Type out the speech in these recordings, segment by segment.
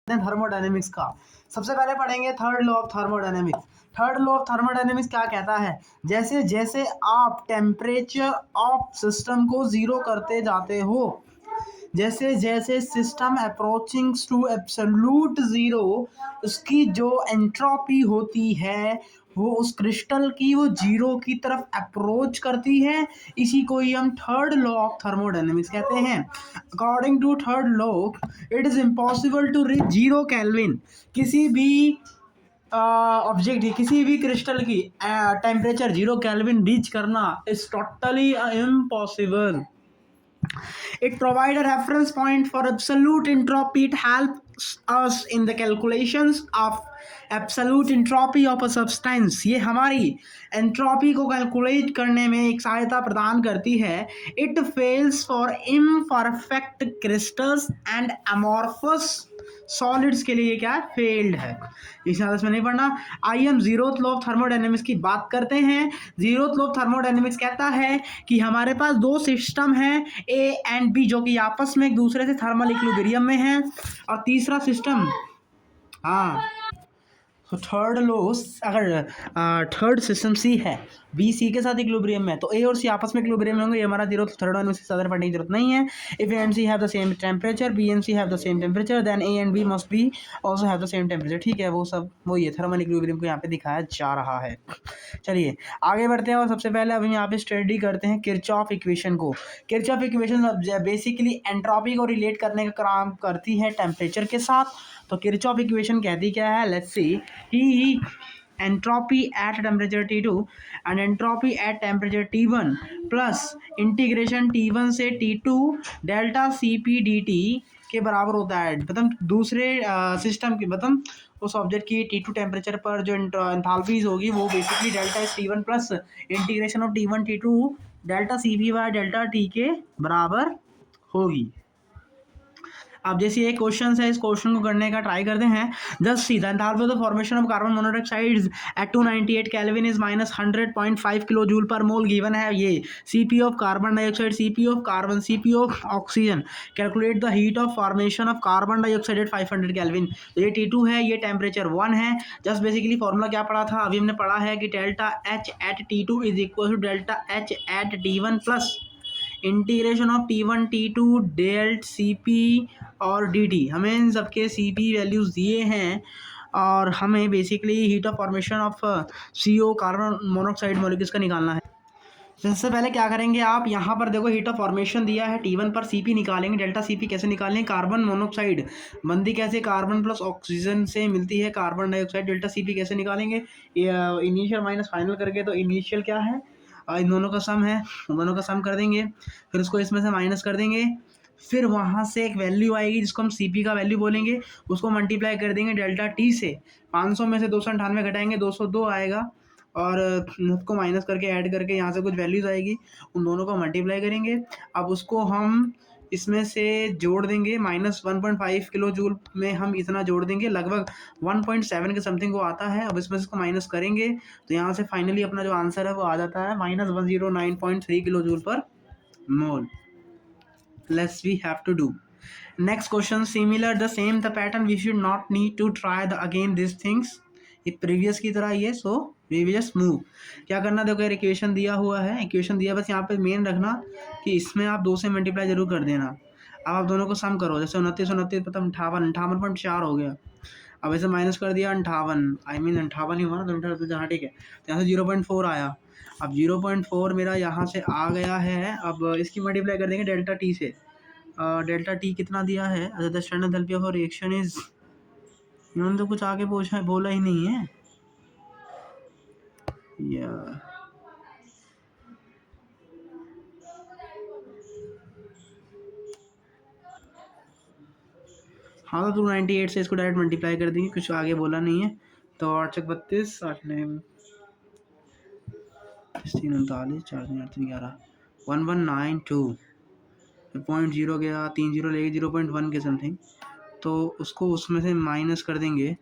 Thermodynamics का। सबसे पहले पढ़ेंगे third law of thermodynamics. Third law of thermodynamics क्या कहता है, जैसे जैसे आप टेम्परेचर ऑफ सिस्टम को जीरो करते जाते हो, जैसे जैसे सिस्टम अप्रोचिंग्स टू एब्सोल्यूट ज़ीरो, उसकी जो एंट्रोपी होती है वो उस क्रिस्टल की वो जीरो की तरफ अप्रोच करती है। इसी को ही हम थर्ड लॉ ऑफ थर्मोडायनेमिक्स कहते हैं। According to third law, it is impossible to reach zero kelvin. किसी भी ऑब्जेक्ट की, किसी भी क्रिस्टल की टेम्परेचर जीरो केल्विन रीच करना is totally impossible. It provides a reference point for absolute entropy. It helps us in the calculations of absolute entropy of a substance. ये हमारी entropy को कैलकुलेट करने में एक सहायता प्रदान करती है। It fails for imperfect crystals and amorphous solids के लिए ये क्या है, फेल्ड है। इस में नहीं पढ़ना। आइए हम जीरोथ लॉ ऑफ थर्मोडायनेमिक्स की बात करते हैं। जीरोथ लॉ ऑफ थर्मोडायनेमिक्स कहता है कि हमारे पास दो सिस्टम हैं ए एंड बी, जो कि आपस में एक दूसरे से थर्मल इक्विलिब्रियम में हैं, और तीसरा सिस्टम, हाँ, तो थर्ड लो, अगर थर्ड सिस्टम सी है, बी सी के साथ इक्विलिब्रियम में, तो ए और सी आपस में इक्विलिब्रियम में होंगे। ये हमारा जीरो थर्ड वन, उससे ज़्यादा पढ़ने की जरूरत नहीं है। If A and C have the same temperature, B and C have the same temperature, then A and B must be also have the same temperature. ठीक है, वो सब वो ये थर्मल इक्विलिब्रियम को यहाँ पे दिखाया जा रहा है। चलिए आगे बढ़ते हैं और सबसे पहले अब हम यहाँ पे स्टडी करते हैं किरचॉफ इक्वेशन को। किरचॉफ इक्वेशन बेसिकली एंट्रोपी को रिलेट करने का काम करती है टेम्परेचर के साथ। तो किरचॉफ इक्वेशन कहती क्या है, let's see, he entropy at temperature T2 and entropy at temperature T1 plus integration T1 से T2 डेल्टा Cp dt के बराबर होता है। मतलब दूसरे सिस्टम की, मतलब उस ऑब्जेक्ट की T2 टेम्परेचर पर जो एंथैल्पीज होगी वो basically delta T1 plus integration of T1 T2 delta Cp by delta T के बराबर होगी। अब जैसे एक क्वेश्चन है, इस क्वेश्चन को करने का ट्राई करते हैं। Just see the enthalpy of the formation of carbon monoxides at 298 kelvin is minus 100.5 kilo joule per mole given है। ये CP of carbon dioxide, CP of carbon, CP of oxygen. Calculate the heat of formation of carbon dioxide at 500 kelvin. तो ये T2 है, ये temperature 1 है। Just basically formula क्या पढ़ा था, अभी हमने पढ़ा है कि delta H at T2 is equal to delta H at T1 plus integration of T1 T2 delta Cp और dt। हमें इन सबके Cp वैल्यूज़ दिए हैं और हमें basically heat of formation of CO carbon monoxide molecules का निकालना है। सबसे पहले क्या करेंगे, आप यहाँ पर देखो हीट ऑफ फॉर्मेशन दिया है T1 पर, Cp निकालेंगे। डेल्टा Cp कैसे निकालेंगे, कार्बन मोनोऑक्साइड बनती कैसे, कार्बन प्लस ऑक्सीजन से मिलती है कार्बन डाइऑक्साइड। डेल्टा Cp कैसे निकालेंगे, इनिशियल माइनस फाइनल करके। तो इनिशियल क्या है, इन दोनों का सम है, उन दोनों का सम कर देंगे, फिर उसको इसमें से माइनस कर देंगे, फिर वहाँ से एक वैल्यू आएगी जिसको हम Cp का वैल्यू बोलेंगे, उसको मल्टीप्लाई कर देंगे डेल्टा T से। 500 में से 298 घटाएंगे, 202 आएगा, और उसको माइनस करके ऐड करके यहाँ से कुछ वैल्यूज़ आएगी, उन दोनों को मल्टीप्लाई करेंगे। अब उसको हम इसमें से जोड़ देंगे, माइनस 1.5 किलो जूल में हम इतना जोड़ देंगे, लगभग 1.7 के समथिंग वो आता है। अब इसमें से इसको माइनस करेंगे तो यहाँ से फाइनली अपना जो आंसर है वो आ जाता है minus 109.3 kilo joule per mole. Let's we have to do next question similar the same the pattern, we should not need to try the again these things, ये प्रीवियस की तरह ही है। So we will just move. क्या करना, देखो यार equation दिया हुआ है, इक्वेशन दिया, बस यहाँ पे मेन रखना कि इसमें आप 2 से मल्टीप्लाई जरूर कर देना। अब आप दोनों को सम करो, जैसे 29 मतलब 58.4 हो गया। अब ऐसे माइनस कर दिया 58, आई मीन 58 ही हुआ ना, तो जहाँ ठीक है, तो यहाँ से 0.4 आया। अब 0.4 मेरा यहाँ से आ गया है। अब इसकी मल्टीप्लाई कर देंगे डेल्टा T से। डेल्टा T कितना दिया है, the standard enthalpy of reaction is, इन्होंने तो कुछ आगे बोला ही नहीं है यार। हाँ, तो 298 से इसको डायरेक्ट मल्टीप्लाई कर देंगे, कुछ आगे बोला नहीं है। तो 8 चक 32, 8 9 3 39 4 8 11 1192 0.0 गया, 3 0 लेके 0.1 के समथिंग, तो उसको उसमें से माइनस कर देंगे।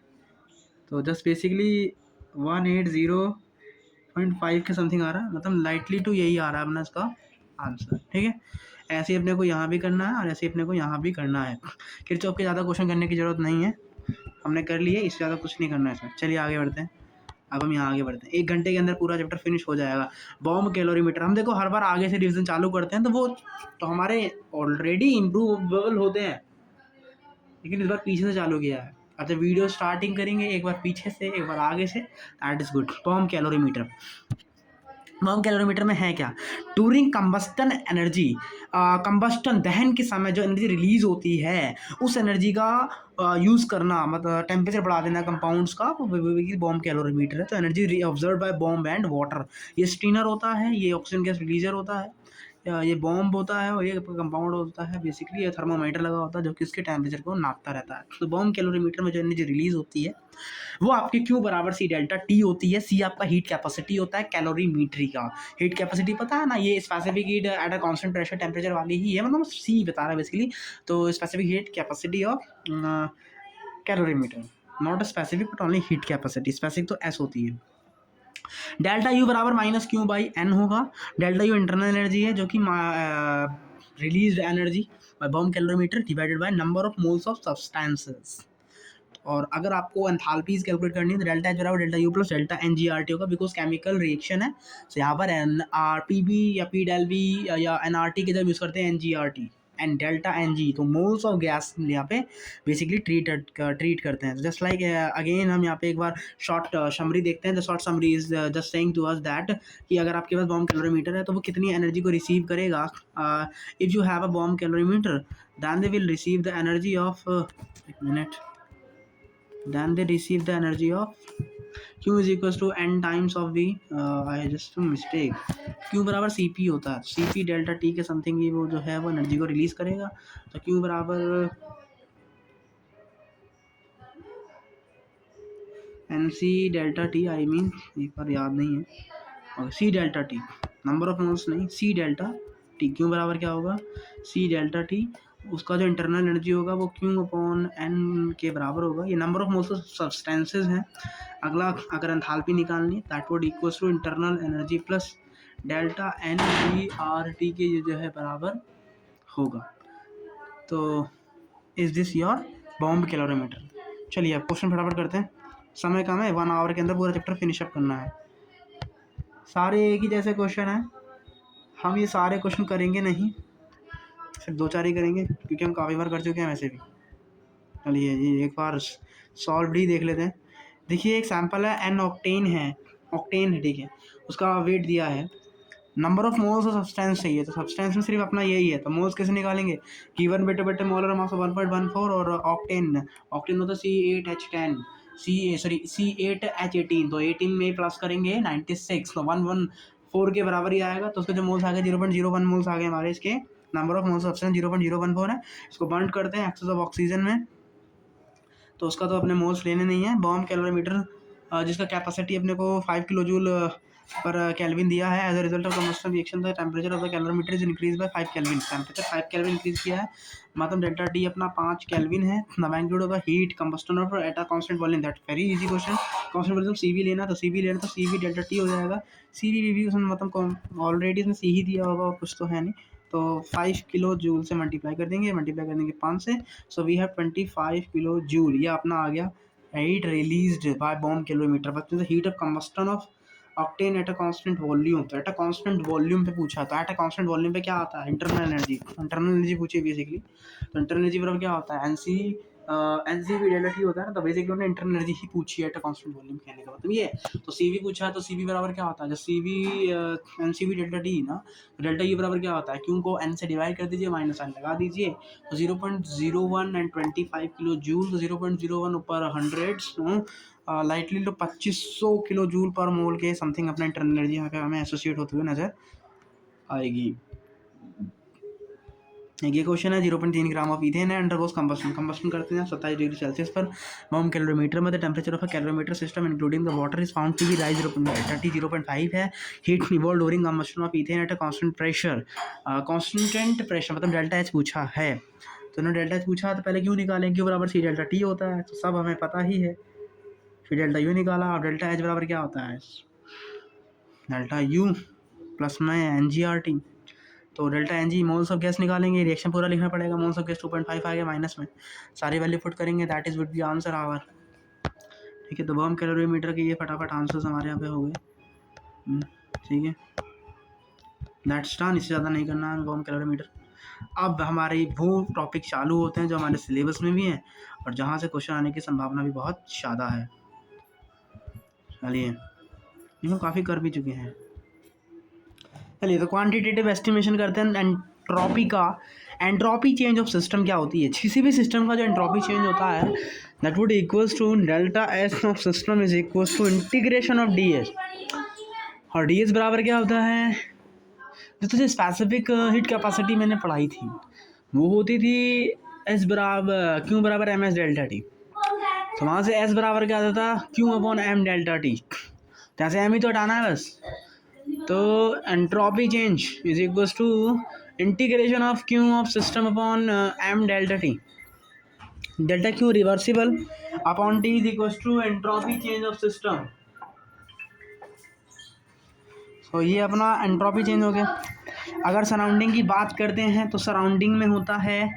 तो जस्ट बेसिकली 180.5 के समथिंग आ रहा है, मतलब लाइटली टू यही आ रहा है अपना इसका आंसर। ठीक है, ऐसे ही अपने को यहाँ भी करना है और ऐसे ही अपने को यहाँ भी करना है। किरचॉफ के ज़्यादा क्वेश्चन करने की ज़रूरत नहीं है। हमने कर लिए, इससे ज़्यादा कुछ नहीं करना है इसमें। चलिए आगे बढ़ते हैं। अब हम यहाँ आगे बढ़ते हैं, 1 घंटे के अंदर पूरा चैप्टर फिनिश हो जाएगा। बॉम्ब कैलोरीमीटर, हम देखो हर बार आगे से रिवीजन चालू करते हैं तो वो तो हमारे ऑलरेडी इम्प्रूवेबल होते हैं, लेकिन इस बार पीछे से चालू किया है। अब जब वीडियो स्टार्टिंग करेंगे, एक बार पीछे से एक बार आगे से, that is good. Bomb calorimeter, bomb calorimeter में है क्या? टूरिंग कंबस्टन एनर्जी, कंबस्टन दहन के समय जो एनर्जी रिलीज होती है उस एनर्जी का यूज़ करना, मतलब टेम्परेचर बढ़ा देना कंपाउंड्स का, वो बॉम्ब कैलोरीमीटर है। तो energy observe by bomb and water, ये स्टीनर होता है, ये ऑक्सीजन गैस रिलीजर होता है, ये बॉम्ब होता है और ये कंपाउंड होता है। बेसिकली ये थर्मामीटर लगा होता है जो कि इसके टेम्परेचर को नापता रहता है। तो बॉम्ब कैलोरीमीटर में जो एनर्जी रिलीज होती है वो आपकी Q बराबर C डेल्टा T होती है। C आपका हीट कैपेसिटी होता है कैलोरीमीट्री का। हीट कैपेसिटी पता है ना, ये specific heat at a constant pressure temperature वाली ही है, मतलब C बता रहा है बेसिकली। तो specific heat capacity of calorimeter, not specific but only heat capacity, specific तो S होती है। डेल्टा यू बराबर माइनस क्यू बाई एन होगा। डेल्टा यू इंटरनल एनर्जी है जो कि release energy by bomb calorimeter divided by number of moles of substances. और अगर आपको एंथैल्पीज कैलकुलेट करनी है तो डेल्टा एच बराबर delta U plus delta N G R T होगा, बिकॉज केमिकल रिएक्शन है। तो यहाँ पर एन आर पी बी या पी डेल बी या एन आर टी के जब यूज़ करते हैं N G R T and delta N G, तो मोल्स ऑफ गैस यहाँ पे बेसिकली ट्रीट करते हैं। जस्ट लाइक अगेन हम यहाँ पे एक बार शॉर्ट समरी देखते हैं। The short summary is just saying to us that कि अगर आपके पास बॉम्ब कैलोरीमीटर है तो वो कितनी एनर्जी को रिसीव करेगा। If you have a bomb calorimeter then they will receive the energy of एक मिनट, then they receive the energy of Q is equals to n times of V, I just a mistake, Q बराबर CP होता है। CP delta T के something ही वो जो है वो एनर्जी को रिलीज करेगा। तो Q बराबर NC delta T, I mean एक बार याद नहीं है, और C delta T, number of moles नहीं, C डेल्टा T। Q बराबर क्या होगा? C डेल्टा T, उसका जो इंटरनल एनर्जी होगा वो Q अपॉन N के बराबर होगा। ये number of moles of substances हैं। अगला अगर एंथैल्पी निकालनी है that would equals to internal energy plus delta N G R T के जो है बराबर होगा। तो is this your bomb calorimeter. चलिए अब क्वेश्चन फटाफट करते हैं, समय कम है, 1 आवर के अंदर पूरा चैप्टर फिनिश अप करना है। सारे एक ही जैसे क्वेश्चन हैं, हम ये सारे क्वेश्चन करेंगे नहीं, सिर्फ 2-4 ही करेंगे क्योंकि हम काफ़ी बार कर चुके हैं वैसे भी। चलिए ये एक बार सॉल्व ही देख लेते हैं। देखिए एक सैम्पल है, एन ऑक्टेन है, ऑक्टेन है, ठीक है, उसका वेट दिया है, number of moles of substance चाहिए। तो सब्सटेंस में सिर्फ अपना यही है, तो मोल्स कैसे निकालेंगे? गिवन बेटे बेटे मोलर मास 1.14 और ऑक्टेन, ऑक्टेन होता है C8H10, C8H18, तो 18 में प्लस करेंगे 96, तो 114 के बराबर ही आएगा। तो उसके जो मोल्स आ गए 0.01 मोल्स आ गए हमारे, इसके नंबर ऑफ मोल्स सब्सटेंस 0.014 है। इसको बर्न करते हैं एक्सेस ऑफ ऑक्सीजन में, तो उसका तो अपने मोल्स लेने नहीं है। बॉम्ब कैलोरीमीटर जिसका कैपेसिटी अपने को 5 किलो जूल पर केल्विन दिया है। As a result of combustion reaction the temperature of the calorimeter is increase by 5 kelvin. Temperature 5 kelvin increase किया है, मतलब डेल्टा टी अपना 5 केल्विन है। The magnitude of the heat combustion of at a constant volume, that very easy question. Constant volume CV लेना, तो CV लेना तो CV delta T हो जाएगा। CV भी मतलब ऑलरेडी इसमें C ही दिया होगा, कुछ तो है नहीं, तो 5 किलो जूल से मल्टीप्लाई कर देंगे, मल्टीप्लाई कर देंगे 5 से, so we have 25 kilo joule. ये अपना आ गया heat released by bomb calorimeter. But the heat of combustion of octane at a constant volume, तो एट अ कांस्टेंट वॉल्यूम पे पूछा, तो एट अ कांस्टेंट वॉल्यूम पे क्या आता है? इंटरनल एनर्जी, इंटरनल एनर्जी पूछी बेसिकली। तो इंटरनल एनर्जी बराबर क्या होता है? NC भी डेल्टा टी होता है ना, तो बेसिकली उन्होंने इंटरनल एनर्जी ही पूछी है एट अ कांस्टेंट वॉल्यूम, कहने का मतलब ये है। तो CV पूछा है, तो CV बराबर क्या होता है? जब CV NCV डेल्टा टी ना, डेल्टा यू बराबर क्या होता है? क्यों को N से डिवाइड कर दीजिए, माइनस N लगा दीजिए, तो 0.01 एंड 25 किलो जूल, तो 0.01 ऊपर 100 लाइटली तो 2500 किलो जूल पर मोल के समथिंग अपना इंटरनल एनर्जी यहाँ पे हमें एसोसिएट होते हुए नजर आएगी। ये क्वेश्चन है, 0.3 ग्राम ऑफ इथेन है, अंडरगोस कंबस्टन करते हैं 27 डिग्री सेल्सियस पर। बॉम्ब कैलोरीमीटर में the temperature of a calorimeter system including the water is found to be rise 0.5 है। Heat evolve during combustion of ethane at a constant pressure, constant pressure मतलब delta H पूछा है। तो उन्होंने delta H पूछा तो पहले क्यों निकालें? क्यों बराबर C डेल्टा टी होता है, तो सब हमें पता ही है। फिर डेल्टा यू निकाला, और डेल्टा एच बराबर क्या होता है? डेल्टा यू प्लस में NGRT, तो delta N G moles of gas निकालेंगे, रिएक्शन पूरा लिखना पड़ेगा। मोल्स ऑफ गैस 2.5 आ गया माइनस में, सारी वैल्यू पुट करेंगे, that is would be answer our. ठीक है, तो बर्म कैलोरीमीटर के ये फटाफट आंसर्स हमारे यहाँ पे हो गए। ठीक है, दैट्स डन, इससे ज़्यादा नहीं करना है बर्म कैलोरीमीटर। अब हमारे वो टॉपिक चालू होते हैं जो हमारे सिलेबस में भी हैं और जहाँ से क्वेश्चन आने की संभावना भी बहुत ज़्यादा है। चलिए, हम काफ़ी कर भी चुके हैं। चलिए, तो क्वांटिटेटिव एस्टिमेशन करते हैं एंट्रोपी का। एंट्रोपी चेंज ऑफ सिस्टम क्या होती है? किसी भी सिस्टम का जो एंट्रोपी चेंज होता है that would equals to delta S of system is equals to integration of D S. और डी एस बराबर क्या होता है? जो तुझे स्पेसिफिक हीट कैपेसिटी मैंने पढ़ाई थी वो होती थी एस बराबर क्यू बराबर एम एस डेल्टा टी। तो वहाँ से एस बराबर क्या आता था? Q upon M delta T. तो ऐसे एम ही तो हटाना है बस। तो entropy change is equals to integration of Q of system upon M delta T. Delta Q reversible upon T is equals to entropy change of system. तो ये अपना एंट्रोपी चेंज हो गया। अगर सराउंडिंग की बात करते हैं तो सराउंडिंग में होता है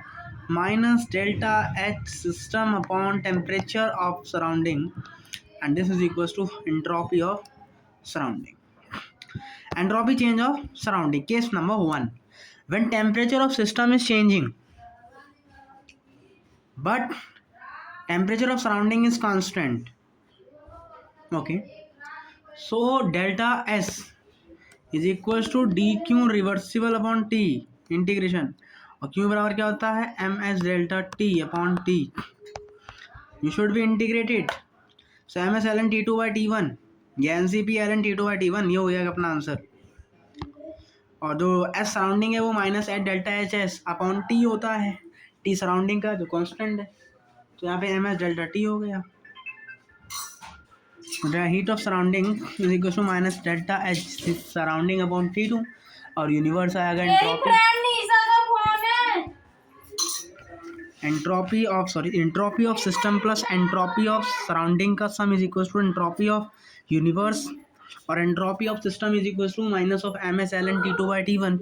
minus delta H system upon temperature of surrounding and this is equals to entropy of surrounding. Entropy change of surrounding. Case number 1. When temperature of system is changing, but temperature of surrounding is constant. Okay. So delta S is equals to dq reversible upon t integration. और q बराबर क्या होता है? ms delta t upon t. You should be integrated. So ms ln t2 by t1. ये ncp ln t2 by t1 ये हो गया अपना आंसर। और जो एस सराउंडिंग है वो minus at delta H S upon T होता है, टी सराउंडिंग का जो कांस्टेंट है। तो यहाँ पे एम एस डेल्टा टी हो गया। Heat of surrounding is equal to minus delta H surrounding upon T two और यूनिवर्स आएगा entropy of system plus entropy of surrounding का sum is equal to entropy of universe और entropy of system is equal to minus of M S L N T two by T one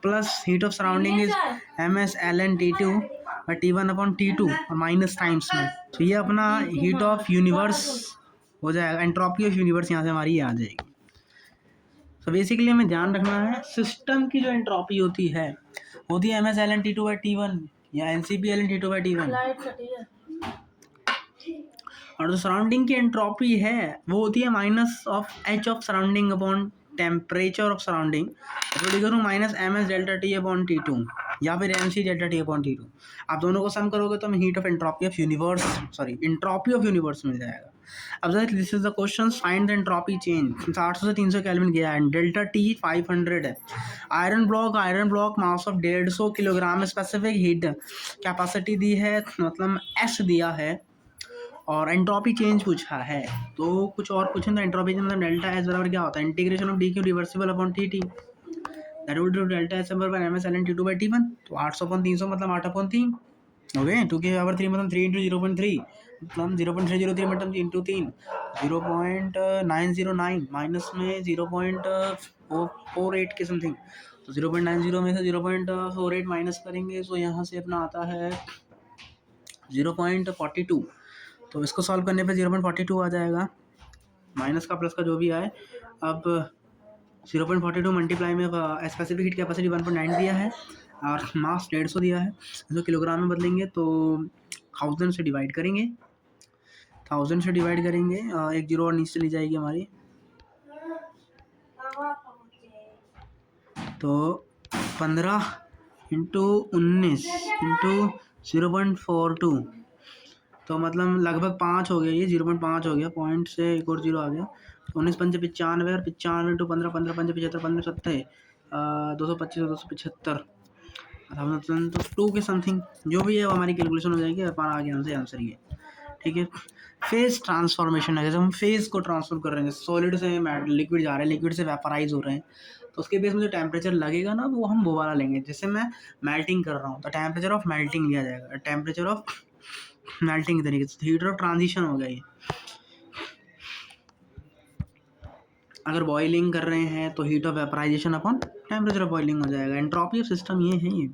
plus heat of surrounding is M S L N T two by T one upon T two और minus times में। तो ये अपना heat of universe हो जाएगा, entropy of universe यहाँ से हमारी ये आ जाएगी। तो बेसिकली हमें ध्यान रखना है सिस्टम की जो एंट्रोपी होती है M S L N T two by T one या N C P L N T two by T one और जो सराउंडिंग की एंट्रोपी है वो होती है minus of H of surrounding upon temperature of surrounding minus M S delta T upon T two या फिर M C delta T upon T two. आप दोनों को सम करोगे तो हमें heat of entropy of universe entropy of universe मिल जाएगा। अब this is the question, find the entropy change. 800 से 300 केल्विन गया है, डेल्टा टी 500 है। Iron block mass of 150 kilogram, specific heat capacity दी है मतलब एस दिया है और एंट्रोपी चेंज पूछा है। तो कुछ और पूछें तो एंट्रोपी चेंज डेल्टा एस बराबर क्या होता है? Integration of D Q reversible upon T T that would do delta S बराबर M S L N T two by T one. तो 800 अपॉन 300 मतलब 8 अपॉन 3 ओके। 2 के बराबर 3 मतलब 3 इंटू 0.3 मतलब 0.303 मतलब इंटू 3 0.909 माइनस में 0.48 के समथिंग। तो 0.90 में से 0.48 माइनस करेंगे तो यहाँ से अपना आता है 0.42। तो इसको सॉल्व करने पे 0.42 आ जाएगा, माइनस का प्लस का जो भी आए। अब 0.42 मल्टीप्लाई में स्पेसिफिक हीट कैपेसिटी 1.9 दिया है और मास 150 दिया है। तो किलोग्राम में बदलेंगे तो 1000 से डिवाइड करेंगे, एक जीरो और नीचे चली जाएगी हमारी। तो 15 इंटू 19 इंटू 0.42 तो मतलब लगभग 5 हो गया, ये 0.5 हो गया, पॉइंट से एक और जीरो आ गया। 19 पंचे 95 और 95 इंटू 15 15 पंचे 75 15 70 225 275 तो 2 के समथिंग जो भी है वो हमारी कैलकुलेशन हो जाएगी। हमारा आगे हमसे आंसर ये ठीक है। फेज ट्रांसफॉर्मेशन है, जैसे हम फेज को ट्रांसफॉर्म कर रहे हैं, सॉलिड से लिक्विड जा रहे हैं, लिक्विड से वेपराइज हो रहे हैं, तो उसके बेस में जो टेम्परेचर लगेगा ना वो हम वो वाला लेंगे। जैसे मैं मेल्टिंग कर रहा हूँ तो टेम्परेचर ऑफ मेल्टिंग लिया जाएगा, टेम्परेचर ऑफ मेल्टिंग तरीके से हीटर ऑफ ट्रांजिशन हो गया ये। अगर बॉइलिंग कर रहे हैं तो heat of vaporisation upon temperature of boiling हो जाएगा। एंट्रोपी ऑफ सिस्टम ये है, ये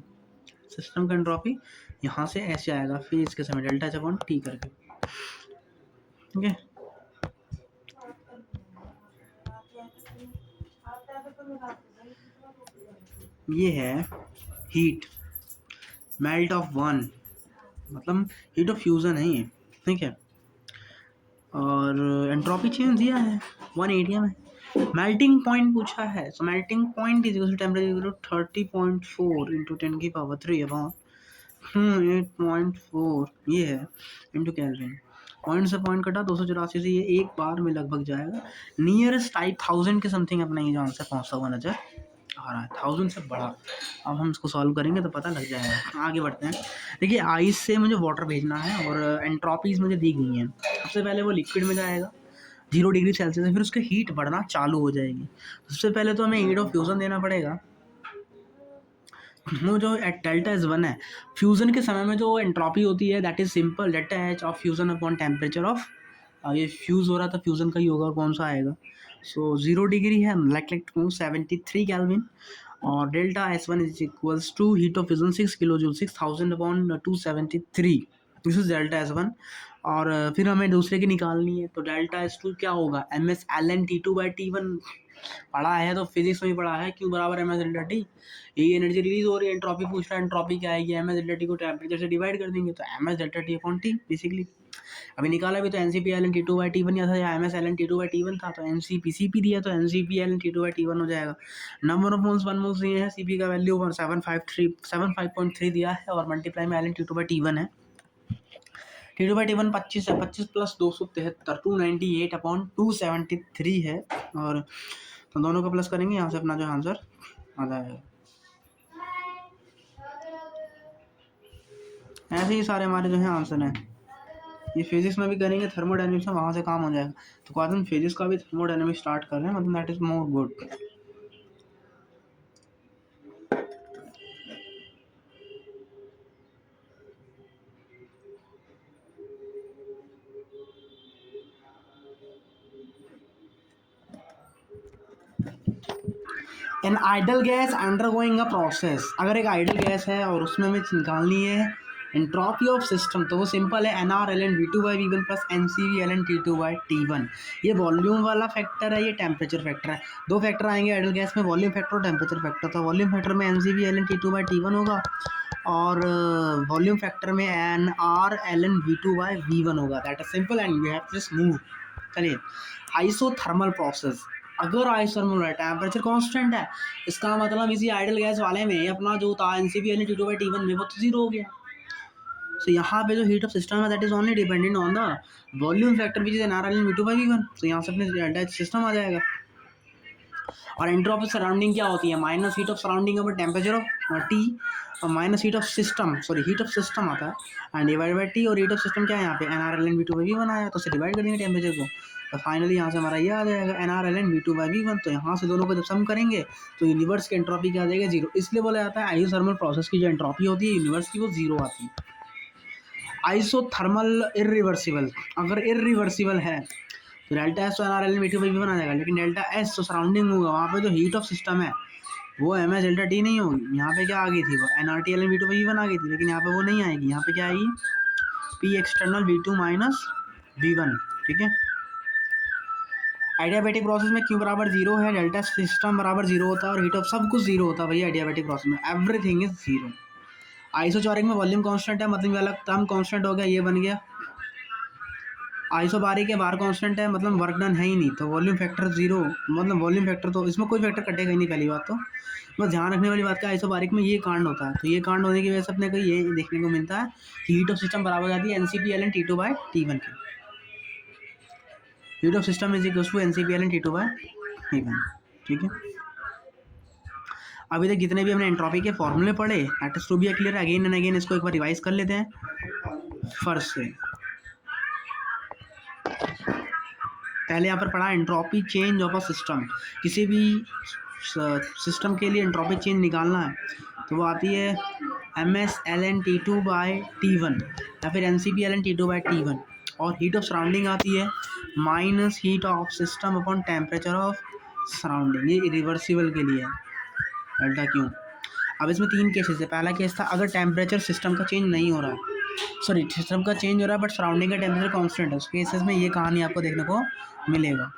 सिस्टम का एंट्रोपी यहाँ से ऐसे आएगा फेज के समय डेल्टा एच अपॉन टी करके, ठीक है। ये है हीट मेल्ट ऑफ वन, मतलब हीट ऑफ फ्यूजन है ये, ठीक है। और एंट्रोपी चेंज दिया है 1 एटीएम है। मेल्टिंग पॉइंट पूछा है, so melting point is equal to temperature 30.4 into 10⁻³ upon 8.4 ये है इंटू केल्विन। पॉइंट से पॉइंट कटा 284 से, ये एक बार में लगभग जाएगा। नियरेस्ट टाइप 1000 के समथिंग अपना ये जो आंसर पहुंचता हुआ नजर आ रहा है, 1000 से बड़ा। अब हम इसको सॉल्व करेंगे तो पता लग जाएगा। आगे बढ़ते हैं। देखिए आइस से मुझे वाटर भेजना है और एंट्रोपीज मुझे दी गई हैं। सबसे पहले वो लिक्विड में जाएगा 0 डिग्री सेल्सियस से, फिर उसकी हीट बढ़ना चालू हो जाएगी। सबसे पहले तो हमें हीट ऑफ फ्यूजन देना पड़ेगा। वो जो एट डेल्टा एच 1 है, फ्यूजन के समय में जो एंट्रोपी होती है that is simple delta H of fusion upon temperature of, ये फ्यूज हो रहा था फ्यूजन का ही होगा, कौन सा आएगा। सो 0 डिग्री है, लाइक 73 केल्विन, और delta H 1 is equals to heat of fusion 6 kilo joule, 6000 upon 273, this is delta H 1। और फिर हमें दूसरे की निकालनी है, तो डेल्टा एच 2 क्या होगा, M S L N T two by T one पढ़ा है, तो फिजिक्स में भी पढ़ा है, क्यों बराबर एम एस डेल्टा टी। यही एनर्जी रिलीज हो रही है, एंट्रोपी पूछ रहा है, एंट्रोपी क्या आएगी, एम एस डेल्टा टी को टेम्परेचर से डिवाइड कर देंगे तो M S delta T upon T basically. अभी निकाला भी तो N C P L N T two by T one था, या M S L N T two by T one था, तो N C P C P दिया तो N C P L N T two by T one हो जाएगा। Number of moles 1 moles दिए हैं, सी पी का वैल्यू 7.3 दिया है, और मल्टीप्लाई में L N T two by T one है। T two by T one 25 है, 25 प्लस 273 298 अपॉन 273 है, और तो दोनों को प्लस करेंगे, यहाँ से अपना जो आंसर आ जाएगा। ऐसे ही सारे हमारे जो है आंसर हैं। ये फिजिक्स में भी करेंगे, थर्मोडायनेमिक्स में वहाँ से काम हो जाएगा। तो कहते हैं फिजिक्स का भी थर्मोडायनेमिक्स स्टार्ट कर रहे हैं, मतलब that is more good. An ideal gas undergoing a process, अगर एक आइडल गैस है और उसमें हमें निकालनी है एंट्रोपी ऑफ सिस्टम, तो वो सिंपल है N R L N V two by V one plus N C V L N T two by T one. ये वॉल्यूम वाला फैक्टर है, ये टेम्परेचर फैक्टर है। दो फैक्टर आएंगे आइडल गैस में, वॉल्यूम फैक्टर और टेम्परेचर फैक्टर। तो वॉल्यूम फैक्टर में N C V L N T two by T one होगा, और वॉल्यूम फैक्टर में N R L N V two by V one होगा। That is simple and you have just move. चलिए isothermal process, अगर isothermal है temperature constant है, इसका मतलब इसी आइडल गैस वाले में अपना जो था N C B L T two by T one में वो तो जीरो हो गया। सो यहाँ पे जो हीट ऑफ सिस्टम है that is only dependent on the volume factor which is N R L V two by V one. तो यहाँ से अपने डेल्टा सिस्टम आ जाएगा। और एंट्रोपी ऑफ सराउंडिंग क्या होती है, minus heat of surrounding upon temperature of T, और minus heat of system, sorry heat of system आता है एंड डिवाइड बाई टी, और हीट ऑफ सिस्टम क्या है यहाँ पे N R L N V two by V one आया, तो उसे डिवाइड कर देंगे टेम्परेचर को, तो फाइनली यहाँ से हमारा ये आ जाएगा N R L N V two by V one. तो यहाँ से दोनों को जब सम करेंगे तो यूनिवर्स की एंट्रोपी क्या आ जाएगा, जीरो। इसलिए बोला जाता है आइसोथर्मल प्रोसेस की जो एंट्रोपी होती है यूनिवर्स की वो जीरो आती है। आइसोथर्मल इरिवर्सिबल, अगर इरिवर्सिबल है तो डेल्टा एस तो N R L N V two by V one आ जाएगा, लेकिन डेल्टा एस तो सराउंडिंग होगा, वहाँ पे जो हीट ऑफ सिस्टम है वो एम एस डेल्टा टी नहीं होगी। यहाँ पे क्या आ गई थी, वो N R T L N V two by V one आ गई थी, लेकिन यहाँ पे वो नहीं आएगी। यहाँ पे क्या आएगी, P external V two minus V one, ठीक है। आइडियाबैटिक प्रोसेस में क्यू बराबर जीरो है, डेल्टा सिस्टम बराबर जीरो होता है, और हीट ऑफ सब कुछ जीरो होता है भैया आइडियाबैटिक प्रोसेस में, एवरीथिंग इज जीरो। आइसोचोरिक में वॉल्यूम कांस्टेंट है, मतलब वाला टर्म कांस्टेंट हो गया, ये बन गया। आइसोबारिक के बार कांस्टेंट है, मतलब वर्क डन है ही नहीं, तो वॉल्यूम फैक्टर जीरो, मतलब वॉल्यूम फैक्टर तो इसमें कोई फैक्टर कटेगा ही नहीं। पहली बात तो बस ध्यान रखने वाली बात का आइसोबारिक में ये कांड होता है, तो ये कांड होने की वजह से अपने को ये देखने को मिलता है हीट ऑफ सिस्टम बराबर जाती है N C P L N T two by T one की। Heat of system is equal to N C P L N T two by T one, ठीक है। अभी तक जितने भी हमने एंट्रोपी के फॉर्मूले पढ़े that is to be clear, again and again इसको एक बार रिवाइज कर लेते हैं फर्स्ट से। पहले यहाँ पर पढ़ा entropy change of a system, किसी भी सिस्टम के लिए एंट्रोपी चेंज निकालना है तो वो आती है M S L N T two by T one, या फिर N C P L N T two by T one. और हीट ऑफ सराउंडिंग आती है minus heat of system upon temperature of surrounding, ये इरिवर्सिबल के लिए है, delta Q. अब इसमें 3 केसेस है। पहला केस था अगर टेम्परेचर सिस्टम का चेंज नहीं हो रहा है, सॉरी सिस्टम का चेंज हो रहा है बट सराउंडिंग का टेम्परेचर कांस्टेंट है, उस केसेस में ये कहानी आपको देखने को मिलेगा।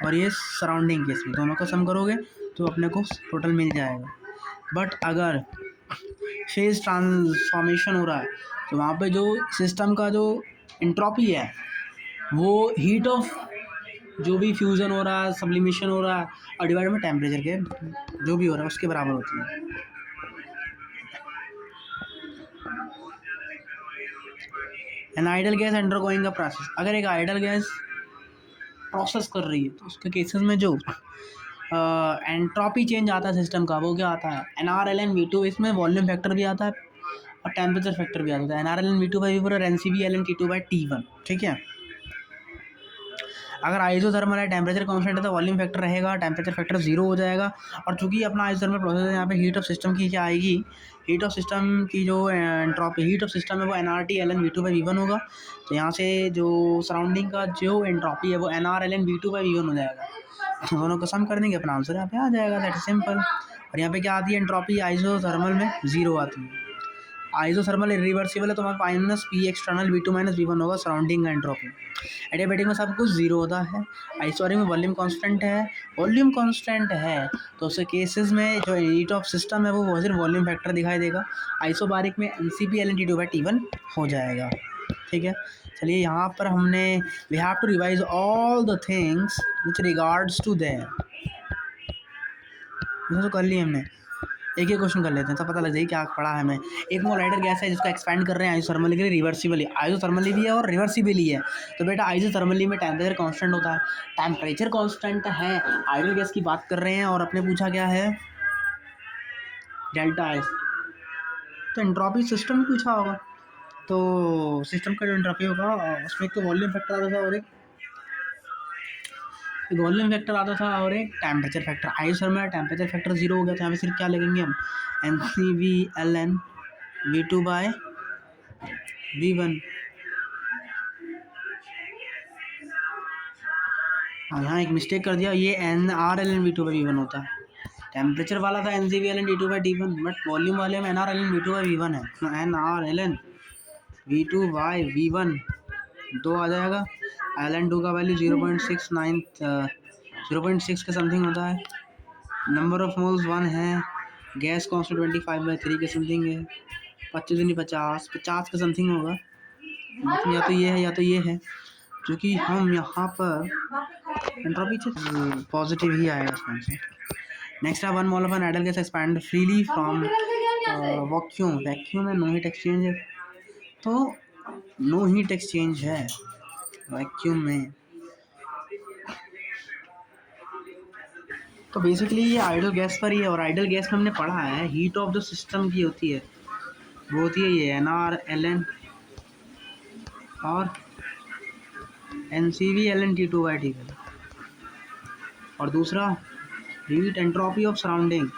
और ये सराउंडिंग केस में, दोनों को सम करोगे तो अपने को टोटल मिल जाएगा। बट अगर फेज ट्रांसफॉर्मेशन हो रहा है तो वहाँ पे जो सिस्टम का जो एंट्रोपी है वो हीट ऑफ जो भी फ्यूज़न हो रहा है, सब्लिमेशन हो रहा है और डिवाइड में टेम्परेचर के जो भी हो रहा है उसके बराबर होती है। An ideal gas undergoing a process, अगर एक आइडल गैस प्रोसेस कर रही है तो उसके केसेस में जो एंट्रोपी चेंज आता है सिस्टम का वो क्या आता है, NR/Ln/V2। इसमें वॉल्यूम फैक्टर भी आता है और टेम्परेचर फैक्टर भी आता है, NR/Ln/V2/V4 और NCV/Ln/T2/T1, ठीक है। अगर आइसोथर्मल है, टेम्परेचर कांस्टेंट है तो वॉल्यूम फैक्टर रहेगा, टेम्परेचर फैक्टर 0 हो जाएगा। और चूंकि अपना आइसोथर्मल प्रोसेस है, यहाँ पे हीट ऑफ सिस्टम की क्या आएगी, हीट ऑफ सिस्टम की जो एंट्रोपी हीट ऑफ सिस्टम है वो NRT/Ln/V2/V1 होगा। तो यहाँ से जो सराउंडिंग का जो एंट्रोपी है वो NR/Ln/V2/V1 हो जाएगा। दोनों को सम कर देंगे, अपना आंसर यहाँ पे आ जाएगा, दैट इज सिंपल। और यहाँ पे क्या आती है एंट्रोपी, आइसोथर्मल में 0 आती है। आइसोथर्मल इरिवर्सिबल है तो हमारे minus P external V2 minus V1 होगा सराउंडिंग का एंट्रोपी। एडियाबैटिक में सब कुछ 0 होता है। आइसोरिक में वॉल्यूम कांस्टेंट है, वॉल्यूम कांस्टेंट है तो उसके केसेस में जो हीट ऑफ सिस्टम है वो सिर्फ वॉल्यूम फैक्टर दिखाई देगा। आइसोबारिक में NCP/Ln/T2/T1 हो जाएगा, ठीक है। चलिए यहाँ पर हमने we have to revise all the things which regards to there, तो कर लिए हमने। एक एक क्वेश्चन कर लेते हैं तो पता लग जाएगी क्या पढ़ा है हमें। एक मोलाइडर गैस है जिसको एक्सपेंड कर रहे हैं आइसोथर्मली के लिए, रिवर्सिबली आइसोथर्मली भी है और रिवर्सिबली है। तो बेटा आइसोथर्मली में टेम्परेचर कांस्टेंट होता है, टेम्परेचर कांस्टेंट है, आइडल गैस की बात कर रहे हैं और अपने पूछा क्या है डेल्टा एस। तो एंट्रोपी सिस्टम पूछा होगा, तो सिस्टम का जो एंट्रोपी होगा उसमें एक तो वॉल्यूम फैक्टर आता था और एक वॉल्यूम फैक्टर आता था और एक टेम्परेचर फैक्टर। आइसोथर्मल में टेम्परेचर फैक्टर 0 हो गया तो यहाँ पे सिर्फ क्या लगेंगे हम, NCV/Ln/V2/V1। यहाँ एक मिस्टेक कर दिया, ये NR/Ln/V2/V1 होता है। टेम्परेचर वाला था NCV/Ln/T2/T1 बट वॉल्यूम वाले में NR/Ln/V2/V1 है। NR/Ln/V2/V1 2 आ जाएगा। Ln2 का वैल्यू 0.6 के समथिंग होता है। नंबर ऑफ मोल्स 1 है, गैस कांस्टेंट 25/3 के समथिंग है, 25 नहीं 50 के समथिंग होगा। मतलब या तो ये है या तो ये है, क्योंकि हम यहाँ पर एंट्रोपी पॉजिटिव ही आएगा इसका आंसर। नेक्स्ट है 1 mole of an ideal gas expand freely from vacuum. Vacuum में नो हीट एक्सचेंज है, तो नो हीट एक्सचेंज है वैक्यूम में। तो बेसिकली ये आइडल गैस पर ही है और आइडल गैस में हमने पढ़ा है हीट ऑफ जो सिस्टम की होती है वो होती है ये NR/Ln और NCV/Ln/T2/T1। और दूसरा हीट एंट्रोपी ऑफ सराउंडिंग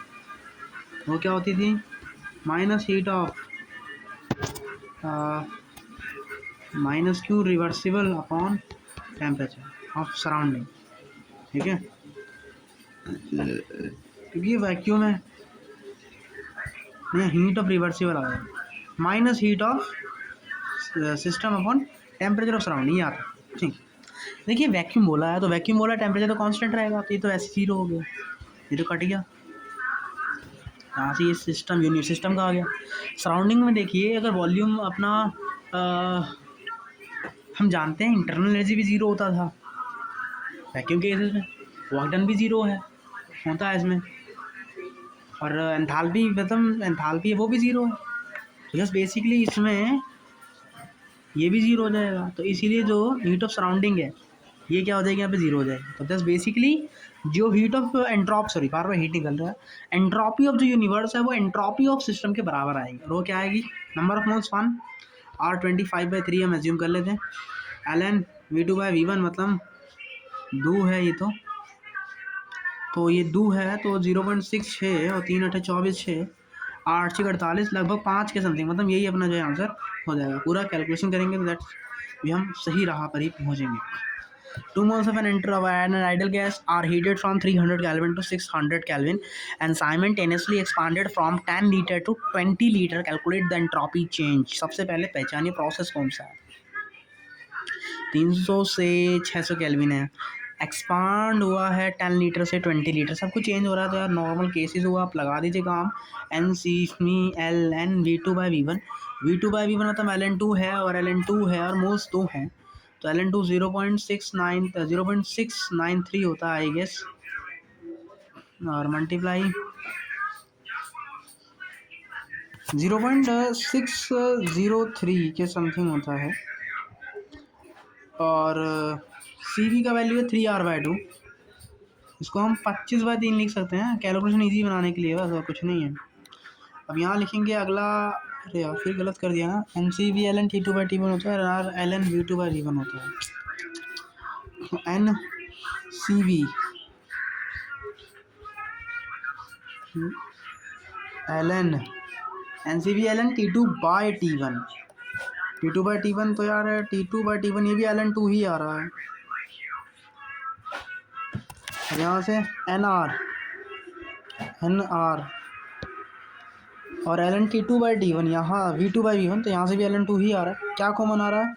वो क्या होती थी, minus heat of minus Q reversible upon temperature of surrounding, ठीक है। क्योंकि वैक्यूम है हीट ऑफ रिवर्सिबल आ गया, minus heat of system upon temperature of surrounding, ये आता है, ठीक। देखिए वैक्यूम बोला है तो वैक्यूम बोला टेम्परेचर तो कांस्टेंट रहेगा, तो ये तो ऐसे 0 हो गया, ये तो कट गया। यहाँ से ये सिस्टम यूनिट सिस्टम का आ गया। सराउंडिंग में देखिए अगर वॉल्यूम अपना हम जानते हैं इंटरनल एनर्जी भी 0 होता था वैक्यूम के केसेस में, वर्क डन भी 0 है होता है इसमें, और एंथैल्पी मतलब एंथैल्पी है वो भी 0 है। तो जस्ट बेसिकली इसमें ये भी 0 हो जाएगा, तो इसीलिए जो हीट ऑफ सराउंडिंग है ये क्या हो जाएगी यहाँ पे 0 हो जाएगी। तो जस्ट बेसिकली जो heat of bar bar heat निकल रहा है, एंट्रोपी ऑफ जो यूनिवर्स है वो एंट्रोपी ऑफ सिस्टम के बराबर आएगी। और वो क्या आएगी, नंबर ऑफ मोल्स 1 R25/3 हम एज्यूम कर लेते हैं। Ln/V2/V1 मतलब 2 है ये तो ये 2 है तो 0.66 और 3 8 24 6 8 6 48 लगभग 5 के समथिंग, मतलब यही अपना जो है आंसर हो जाएगा। पूरा कैलकुलेशन करेंगे तो दैट भी हम सही राह पर ही पहुँचेंगे। 2 moles of an enter of an ideal gas are heated from 300 Kelvin to 600 Kelvin and simultaneously expanded from 10 liter to 20 liter. Calculate the entropy change. सबसे पहले पहचानिए प्रोसेस कौन सा है. 300 से 600 केल्विन है, एक्सपांड हुआ है 10 लीटर से 20 लीटर, सब कुछ चेंज हो रहा है. तो यार नॉर्मल केसेस हुआ, आप लगा दीजिए काम. N C L N V two by V one मतलब एल एन टू है और एल एन टू है और मोल्स 2 हैं. तो एल एन टू 0.693 होता है आई गेस, और मल्टीप्लाई 0.603 के समथिंग होता है. और सी वी का वैल्यू है 3R/2. इसको हम 25/3 लिख सकते हैं, कैलकुलेशन इजी बनाने के लिए, बस और कुछ नहीं है. अब यहाँ लिखेंगे अगला, अरे यार फिर गलत कर दिया ना. N C V L N T2/T1 होता है और आर एल एन V2/V1 होता है. N C V L N T2/T1. T2/T1 तो यार T2/T1 ये भी एल एन टू ही आ रहा है. यहाँ से एन आर और एल एन T2/T1 यहाँ V2/V1, तो यहाँ से भी एल एन टू ही आ रहा है. क्या कॉमन आ रहा है?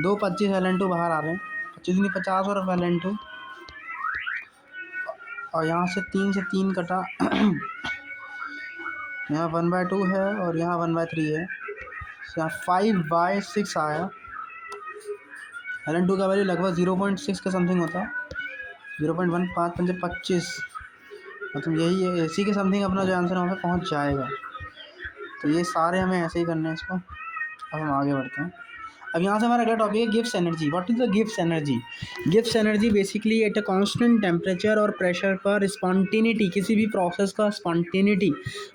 2 25 एल एन टू बाहर आ रहे हैं, 25 नहीं 50 और एल एन टू. और यहाँ से 3 कटा यहाँ 1/2 है और यहाँ 1/3 है, यहाँ 5/6 आया. एल एन टू का वैल्यू लगभग 0.6 का समथिंग होता है, 0.15 मतलब यही है. इसी के समथिंग अपना जो आंसर वहाँ पे पहुँच जाएगा. तो ये सारे हमें ऐसे ही करने हैं इसको. अब हम आगे बढ़ते हैं. अब यहाँ से हमारा अगला टॉपिक है Gibbs energy. What is the Gibbs energy? Gibbs energy basically eight a constant temperature और प्रेशर पर स्पॉन्टेनिटी, किसी भी प्रोसेस का स्पॉन्टेनिटी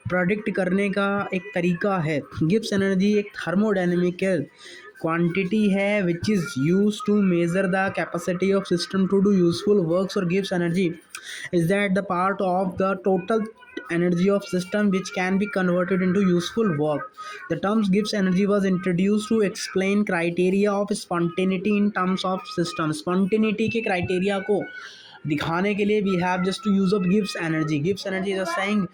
प्रेडिक्ट करने का एक तरीका है. गिब्स एनर्जी एक थर्मोडायनेमिकल क्वांटिटी है which is use to measure the capacity of system to do useful works. और Gibbs energy is that the part of the total energy of system which can be converted into useful work. The term Gibbs energy was introduced to explain criteria of spontaneity in terms of system. Spontaneity के criteria को दिखाने के लिए we have just to use of Gibbs energy. Gibbs energy is a saying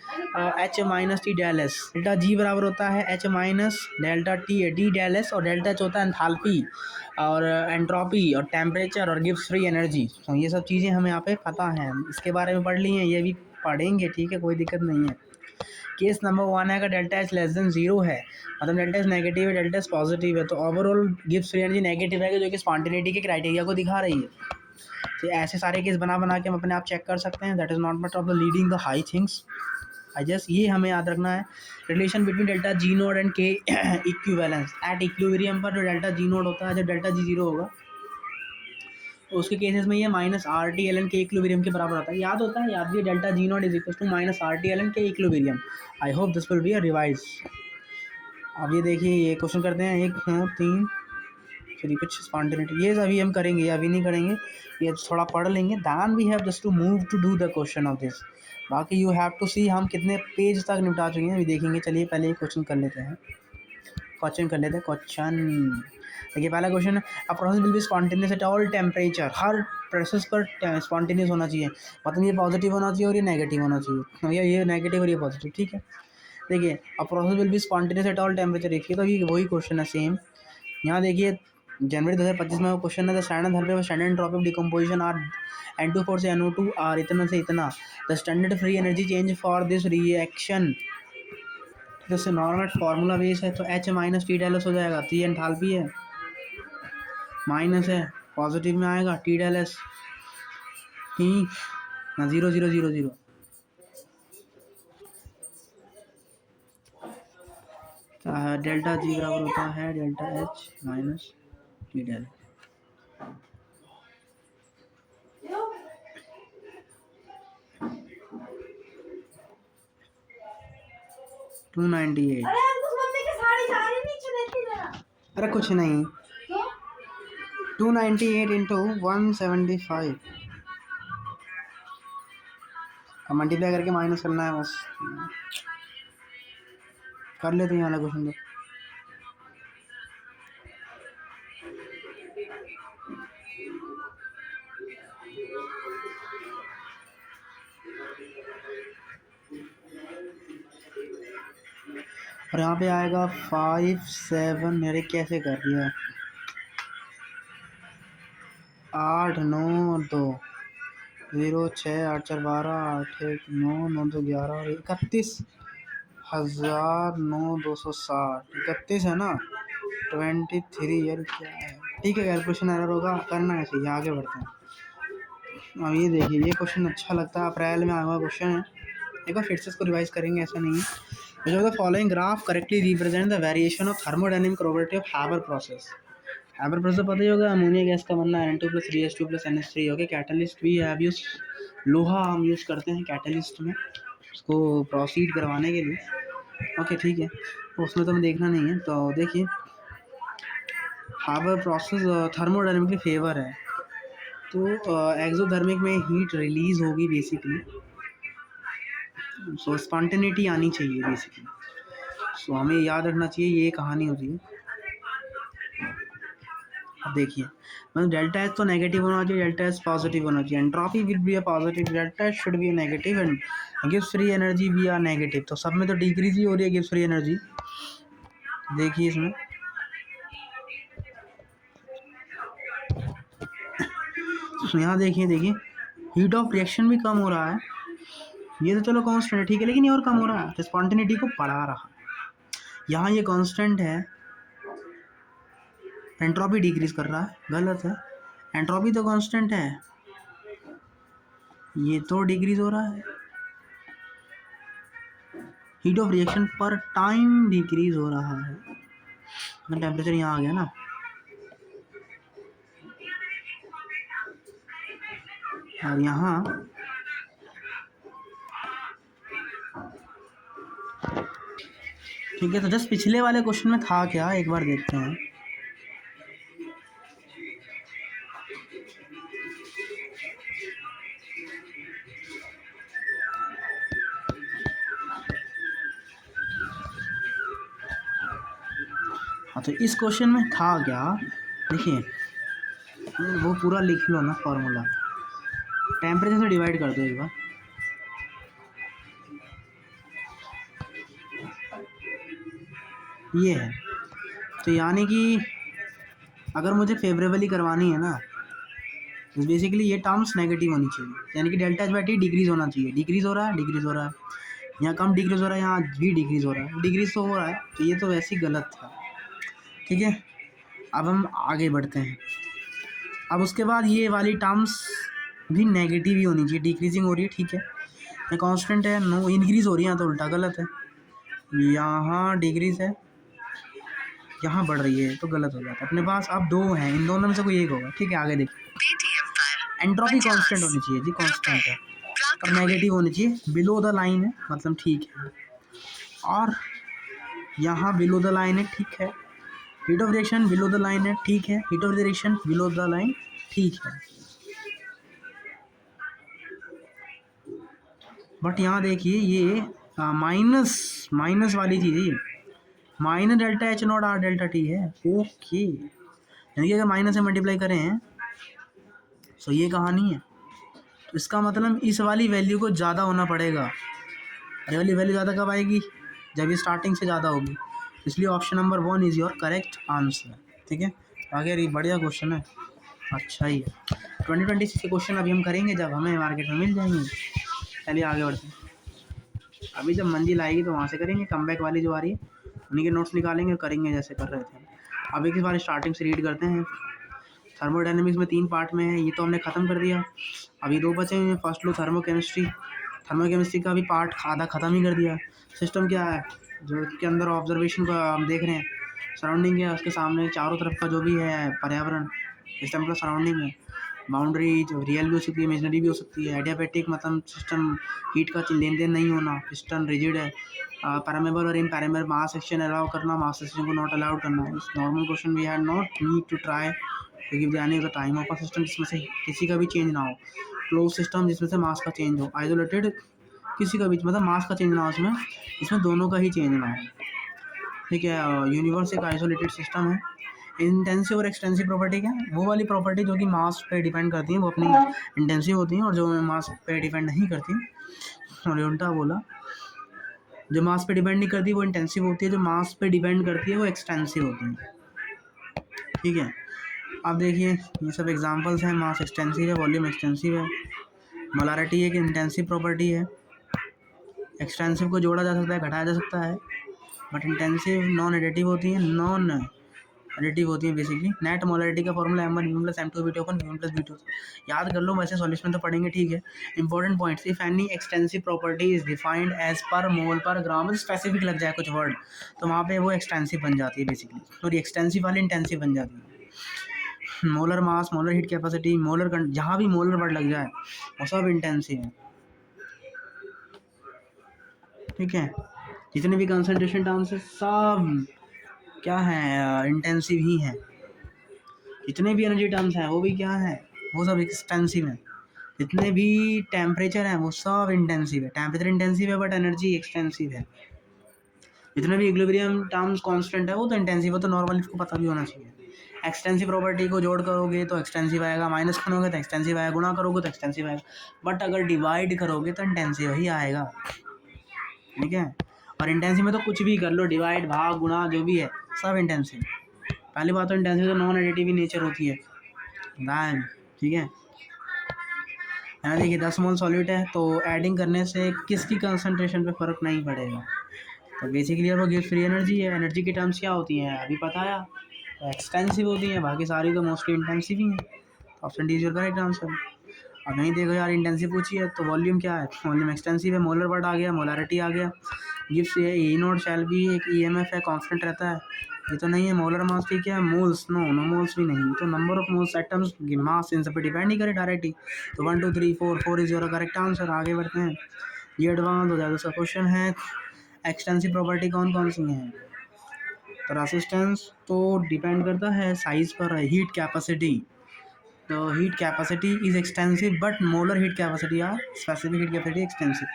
H minus T del S. Delta G बराबर होता है H minus delta T D del S, और delta H होता है एंथैल्पी और एंट्रोपी और temperature और Gibbs free energy. तो ये सब चीज़ें हमें यहाँ पे पता हैं, इसके बारे में पढ़ ली हैं, ये भी पढ़ेंगे, ठीक है, कोई दिक्कत नहीं है. केस नंबर 1 है, अगर डेल्टा एच लेस देन 0 है, मतलब डेल्टा एच नेगेटिव है, डेल्टा एच पॉजिटिव है, तो overall Gibbs free energy negative है, जो कि स्पॉन्टेनिटी के क्राइटेरिया को दिखा रही है. तो ऐसे सारे केस बना के हम अपने आप चेक कर सकते हैं. That is not much of the leading the high things. I just ये हमें याद रखना है. Relation between delta G node and के इक्विवेलेंस. एट इक्विलिब्रियम पर जो डेल्टा जी नोड होता है, जब डेल्टा जी 0 होगा तो उसके केसेस में ये minus R T L N K equilibrium के बराबर होता है. याद होता है, याद भी delta G naught is equal to minus R T L N K equilibrium. I hope this will be a revise. अब ये देखिए, ये क्वेश्चन करते हैं 1 2 3, फिर कुछ स्पॉन्टेनिटी, ये अभी हम करेंगे, अभी नहीं करेंगे, ये थोड़ा पढ़ लेंगे. Then we have just to move to do the question of this. बाकी यू हैव टू सी हम कितने पेज तक निपटा चुके हैं अभी देखेंगे. चलिए पहले ये क्वेश्चन कर लेते हैं. देखिए पहला question, a process will be spontaneous at all temperature. Her process पर स्पॉन्टेनियस होना चाहिए, मतलब ये पॉजिटिव होना चाहिए और ये नेगेटिव होना चाहिए, ये नेगेटिव और ये पॉजिटिव, ठीक है. देखिए a process will be spontaneous at all temperature. देखिए तो ये वही क्वेश्चन है सेम. यहाँ देखिए जनवरी 2025 में क्वेश्चन है, the standard enthalpy of standard entropy of decomposition are N2 से NO2 आर इतना से इतना. The standard free energy change for this reaction, जैसे नॉर्मल फार्मूला बेस है, तो H minus T del S हो जाएगा. तो ये एंथैल्पी है, माइनस है, पॉजिटिव में आएगा टी डेल एस, ठीक ना, 0 0 0 0. डेल्टा जी बराबर होता है delta H minus T del. अरे कुछ नहीं, 298 इंटू 175 अब मल्टीप्लाई करके माइनस करना है बस. कर लेते हैं वाला क्वेश्चन. और यहाँ पे आएगा 5 7, मेरे कैसे कर दिया, 8 9 2 0 6 8 4 12 8 1 9 9 2 11 31,009,260 31 है ना, 23 यार क्या है। ठीक है, कैलकुलेशन एरर होगा, करना है चाहिए, आगे बढ़ते हैं। अब ये देखिए, ये क्वेश्चन अच्छा लगता है, अप्रैल में आया हुआ क्वेश्चन है, एक बार फिर से इसको रिवाइज करेंगे, ऐसा नहीं है। जो the following graph correctly represent the variation of thermodynamic property of Haber process. Haber process पता ही होगा, अमोनिया गैस का बनना N2 + 3H2 + NH3। Okay, catalyst भी हैव यूज, लोहा हम यूज़ करते हैं कैटलिस्ट में उसको प्रोसीड करवाने के लिए। ओके ठीक है, तो उसमें तो हमें देखना नहीं है। तो देखिए, हैबर प्रोसेस थर्मोडायनेमिकली फेवर है, तो एक्सोथर्मिक में हीट रिलीज होगी बेसिकली, सो स्पॉन्टेनिटी आनी चाहिए बेसिकली। सो हमें याद रखना चाहिए ये कहानी होती है। अब देखिए, मतलब डेल्टा एच तो नेगेटिव होना चाहिए, डेल्टा एच पॉजिटिव होना चाहिए, entropy will be a positive, delta H should be a negative and gives free energy be a negative. तो सब में तो डिक्रीज ही हो रही है गिव्स फ्री एनर्जी। देखिए इसमें यहाँ देखिए हीट ऑफ रिएक्शन भी कम हो रहा है, ये तो चलो कांस्टेंट है ठीक है, लेकिन ये और कम हो रहा है, तो स्पॉन्टेनिटी को बढ़ा रहा है। यहाँ ये कांस्टेंट है, एंट्रोपी डिक्रीज कर रहा है, गलत है, एंट्रोपी तो कांस्टेंट है, ये तो डिक्रीज हो रहा है। हीट ऑफ रिएक्शन पर टाइम डिक्रीज हो रहा है, टेम्परेचर यहाँ आ गया ना, और यहाँ ठीक है। तो जस्ट पिछले वाले क्वेश्चन में था क्या, एक बार देखते हैं। हाँ, तो इस क्वेश्चन में था क्या, देखिए वो पूरा लिख लो ना, फॉर्मूला टेम्परेचर से डिवाइड कर दो एक बार, ये है। तो यानी कि अगर मुझे फेवरेबली करवानी है ना, तो बेसिकली ये टर्म्स नेगेटिव होनी चाहिए, यानी कि delta H by T decrease होना चाहिए, डिक्रीज हो रहा है, डिक्रीज हो रहा है, यहाँ कम डिक्रीज हो रहा है, यहाँ भी डिक्रीज हो रहा है, डिक्रीज तो हो रहा है, तो ये तो वैसे ही गलत था। ठीक है, अब हम आगे बढ़ते हैं। अब उसके बाद ये वाली टर्म्स भी नेगेटिव ही होनी चाहिए, डिक्रीजिंग हो रही है ठीक है, ये कांस्टेंट है, नो इंक्रीज हो रही है, तो उल्टा गलत है, यहाँ डिक्रीज है, यहाँ बढ़ रही है, तो गलत हो जाता है। अपने पास अब दो हैं, इन दोनों में से कोई एक होगा। ठीक है, आगे देखिए, एंट्रोपी कांस्टेंट होनी चाहिए जी, कांस्टेंट है, और नेगेटिव होनी चाहिए, बिलो द लाइन है, मतलब ठीक है, और यहाँ बिलो द लाइन है ठीक है, heat of reaction below the line है ठीक है, heat of reaction below the line ठीक है। बट यहाँ देखिए ये माइनस वाली चीज़ है, minus delta H not are delta T है। ओके, यानी कि अगर माइनस से मल्टीप्लाई करें हैं तो ये कहानी है, तो इसका मतलब इस वाली वैल्यू को ज़्यादा होना पड़ेगा, ये वाली वैल्यू ज़्यादा कब आएगी, जब ये स्टार्टिंग से ज़्यादा होगी, इसलिए option number 1 is your correct answer. ठीक है, आगे ये बढ़िया क्वेश्चन है, अच्छा ही है। 2026 के क्वेश्चन अभी हम करेंगे जब हमें मार्केट में मिल जाएंगे। चलिए आगे बढ़ते हैं, अभी जब मंजिल आएगी तो वहाँ से करेंगे, कमबैक वाली जो आ रही है उन्हीं के नोट्स निकालेंगे और करेंगे जैसे कर रहे थे। अभी किस बार स्टार्टिंग से रीड करते हैं। थर्मोडायनेमिक्स में 3 पार्ट में है, ये तो हमने ख़त्म कर दिया, अभी 2 बचे हैं। फर्स्ट लो थर्मोकेमिस्ट्री का भी पार्ट आधा ख़त्म ही कर दिया। सिस्टम क्या है, जो इसके अंदर ऑब्जर्वेशन का हम देख रहे हैं, सराउंडिंग है उसके सामने चारों तरफ का जो भी है पर्यावरण, सिस्टम का सराउंडिंग है, बाउंड्री जो रियल भी हो सकती है, इमेजनरी भी हो सकती है। एडियाबैटिक मतलब सिस्टम हीट का लेन देन नहीं होना, पिस्टन रिजिड है, पैरामेबल और इम्पैरामेबल मास सेक्शन अलाउ करना, मास सेक्शन को नॉट अलाउड करना। इस normal question we had not need to try to give the any of the time of a system जिसमें से किसी का भी चेंज ना हो, क्लोज सिस्टम जिसमें से मास का चेंज हो, आइसोलेटेड किसी का भी मतलब मास का चेंज ना हो, इसमें दोनों का ही चेंज ना हो। ठीक है, यूनिवर्स एक आइसोलेटेड सिस्टम है। इंटेंसिव और एक्सटेंसिव प्रॉपर्टी क्या है, वो वाली प्रॉपर्टी जो कि मास पे डिपेंड करती हैं, वो अपनी इंटेंसिव होती हैं, और जो मास पे डिपेंड नहीं करती, और उल्टा बोला, जो मास पे डिपेंड नहीं करती वो इंटेंसिव होती है, जो मास पे डिपेंड करती है वो एक्सटेंसिव होती है। ठीक है, अब देखिए ये सब एग्जांपल्स हैं। मास एक्सटेंसिव है, वॉल्यूम एक्सटेंसिव है, मोलारिटी एक इंटेंसिव प्रॉपर्टी है। एक्सटेंसिव को जोड़ा जा सकता है, घटाया जा सकता है, बट इंटेंसिव नॉन एडिटिव होती है, नॉन एडिटिव होती है बेसिकली। नेट मोलरिटी का formula m1 plus m2 b2 अपन v1 प्लस b2। याद कर लो, वैसे सॉल्यूशन तो पढ़ेंगे, ठीक है। Important points, if any extensive property is defined as per mole पर ग्राम, स्पेसिफिक लग जाए कुछ वर्ड तो वहाँ पे वो एक्सटेंसिव बन जाती है बेसिकली, सॉरी एक्सटेंसिव वाली इंटेंसिव बन जाती है। Molar mass, molar heat capacity, molar, जहाँ भी मोलर वर्ड लग जाए वो सब इंटेंसिव है। ठीक है, जितने भी कंसंट्रेशन टर्म्स है सब क्या है, इंटेंसिव ही है। जितने भी एनर्जी टर्म्स हैं वो भी क्या है, वो सब एक्सटेंसिव है। जितने भी टेम्परेचर हैं वो सब इंटेंसिव है। टेम्परेचर इंटेंसिव है बट एनर्जी एक्सटेंसिव है। जितने भी इक्विलिब्रियम टर्म्स कांस्टेंट है वो तो इंटेंसिव है, तो नॉर्मली इसको पता भी होना चाहिए। एक्सटेंसिव प्रॉपर्टी को जोड़ करोगे तो एक्सटेंसिव आएगा, माइनस करोगे तो एक्सटेंसिव आएगा, गुणा करोगे तो एक्सटेंसिव आएगा, बट अगर डिवाइड करोगे तो इंटेंसिव ही आएगा। ठीक है, और इंटेंसिव में तो कुछ भी कर लो, डिवाइड, भाग, गुणा, जो भी है सब इंटेंसिव। पहली बात तो इंटेंसिव तो नॉन एडिटिव नेचर होती है। ठीक है, देखिए 10 मोल सॉल्यूट है तो ऐडिंग करने से किसकी कंसंट्रेशन पे फ़र्क नहीं पड़ेगा, तो बेसिकली वो गिव्स फ्री एनर्जी है। एनर्जी की टर्म्स क्या होती हैं अभी बताया, तो एक्सटेंसिव होती हैं, बाकी सारी तो मोस्टली इंटेंसिव ही हैं। Option D is your correct answer. अब नहीं देखो यार, इंटेंसिव पूछी है तो वॉल्यूम क्या है, वॉल्यूम एक्सटेंसिव है, मोलर वर्ड आ गया, मोलारिटी आ गया, गिव्स ये ई नोट शैल भी एक ईएमएफ है, कांस्टेंट रहता है, ये तो नहीं है। मोलर मास ठीक है, मोल्स नो मोल्स भी नहीं, तो नंबर ऑफ मोल्स एटम्स मास इन सब पे डिपेंड नहीं करे डायरेक्टली। तो 1 2 3 4 4 इज योर करेक्ट आंसर। आगे बढ़ते हैं, ये एडवांस हो जाएगा। क्वेश्चन है एक्सटेंसिव प्रॉपर्टी कौन कौन सी हैं, तो रेसिस्टेंस तो डिपेंड करता है साइज पर, हीट कैपेसिटी, तो heat capacity is extensive but molar heat capacity या स्पेसिफिक हीट कैपेसिटी एक्सटेंसिव।